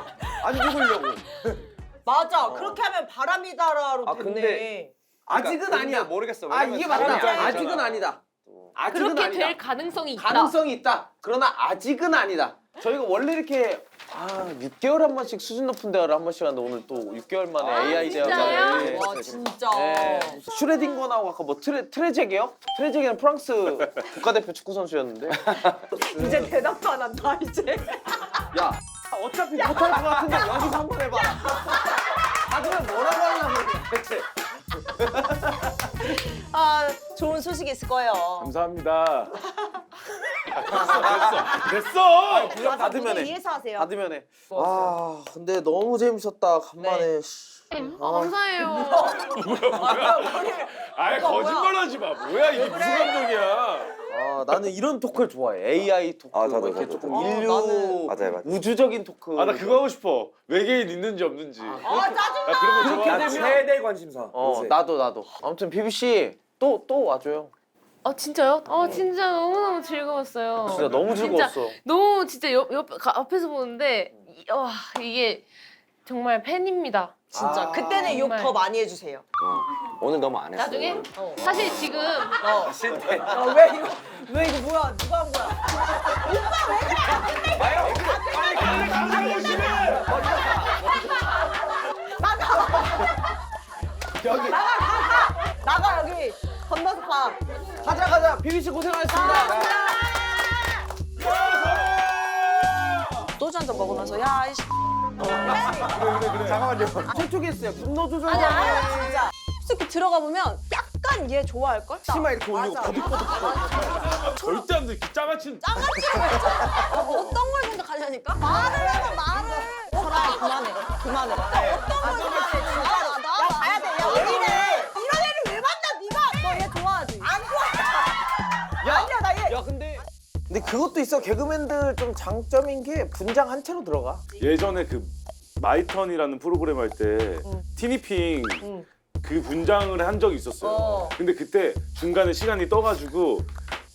안 죽으려고. 맞아. 그렇게 하면 바람이다라로 아, 됐네. 근데 아직은 그러니까 아니야. 근데 모르겠어. 아 이게 맞다. 사람이 아직은 아니잖아. 아니다. 아직은 그렇게 아니다. 될 가능성이 있다. 가능성이 있다. 그러나 아직은 아니다. 저희가 원래 이렇게 6개월에 한 번씩 수준 높은 대화를 한 번씩 하는데 오늘 또 6개월 만에 아, AI 진짜요? 대화를. 와 진짜. 네. 슈레딩거 나오고 아까 뭐 트레제게요? 트레제게는 프랑스 국가대표 축구 선수였는데. 이제 대답도 안 한다 이제. 야 어차피 못할 것 같은데 여기서 한번 해봐. 하지만 뭐라고 하려고 대체. 아 좋은 소식이 있을 거예요. 감사합니다. 됐어. 그냥 받으면 해. 위해서 하세요. 받으면 해. 아 근데 너무 재밌었다. 간만에. 감사해요. 아예 거짓말하지 마. 뭐야 이게 무슨 감정이야? 아 나는 이런 토크를 좋아해. AI 토크. 아, 저도, 이렇게 저도, 조금 저도. 인류 맞아요. 우주적인 토크. 아 나 그거 하고 싶어. 외계인 있는지 없는지. 아 짜증나. 나 그런 거 그렇게 좋아. 되면- 최대 관심사. 요새. 나도. 아무튼 비비 씨또 와줘요. 진짜요? 진짜 너무너무 즐거웠어요. 진짜 너무 즐거웠어. 너무 진짜 옆에서 보는데 와 이게 정말 팬입니다. 진짜 아, 그때는 욕 정말. 더 많이 해주세요. 오늘 너무 안 했어. 나중에 사실 지금 실패. 왜 이거 뭐야? 누가 한 거야? 여기 나가 여기 건너서 가. 가자. 비비 씨 고생하셨습니다. 소주 한 잔 먹으면서 야 이씨. 잠깐만요. 재촉했어요. 분노 조절. 아니야 진짜. 솔직히 들어가 보면 약간 얘 좋아할 걸. 치마 이렇게 올리고 거듭거듭. 절대 안 돼. 짜같이. 어떤 걸 생각하려니까? 말을 해봐 말을. 설아야 그만해. 어떤 걸 생각해? 야 가야 돼. 야 왜 이래? 이런 애를 왜 만나 네가? 너 얘 좋아하지? 안 좋아. 아니야 나 얘. 야 근데 그것도 있어. 개그맨들 좀 장점인 게 분장 한 채로 들어가. 예전에 그 마이턴이라는 프로그램 할 때 티니핑 그 분장을 한 적이 있었어요. 근데 그때 중간에 시간이 떠가지고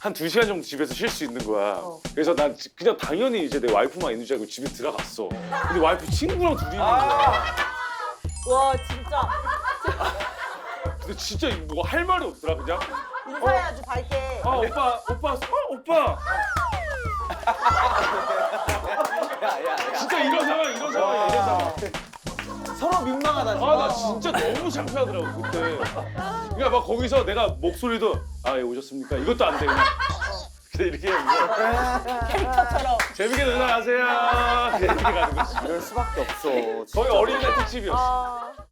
한 2시간 정도 집에서 쉴 수 있는 거야. 어. 그래서 난 그냥 당연히 이제 내 와이프만 있는 줄 알고 집에 들어갔어. 근데 와이프 친구랑 둘이 있는 거야. 와 진짜 근데 진짜 뭐 할 말이 없더라 그냥. 인사해야지 밝게. 아 오빠. 진짜 이런 상황. 서로 민망하다. 아 나 진짜 너무 창피하더라고 그때. 그러니까 막 거기서 내가 목소리도 아 예 오셨습니까? 이것도 안 돼 그냥. 그냥 이렇게 하면서 캐릭터처럼. 재밌게 놀다 가세요. 그냥 이렇게 가는 거지. 이럴 수밖에 없어. 거의 어린이날 특집이었어. 아,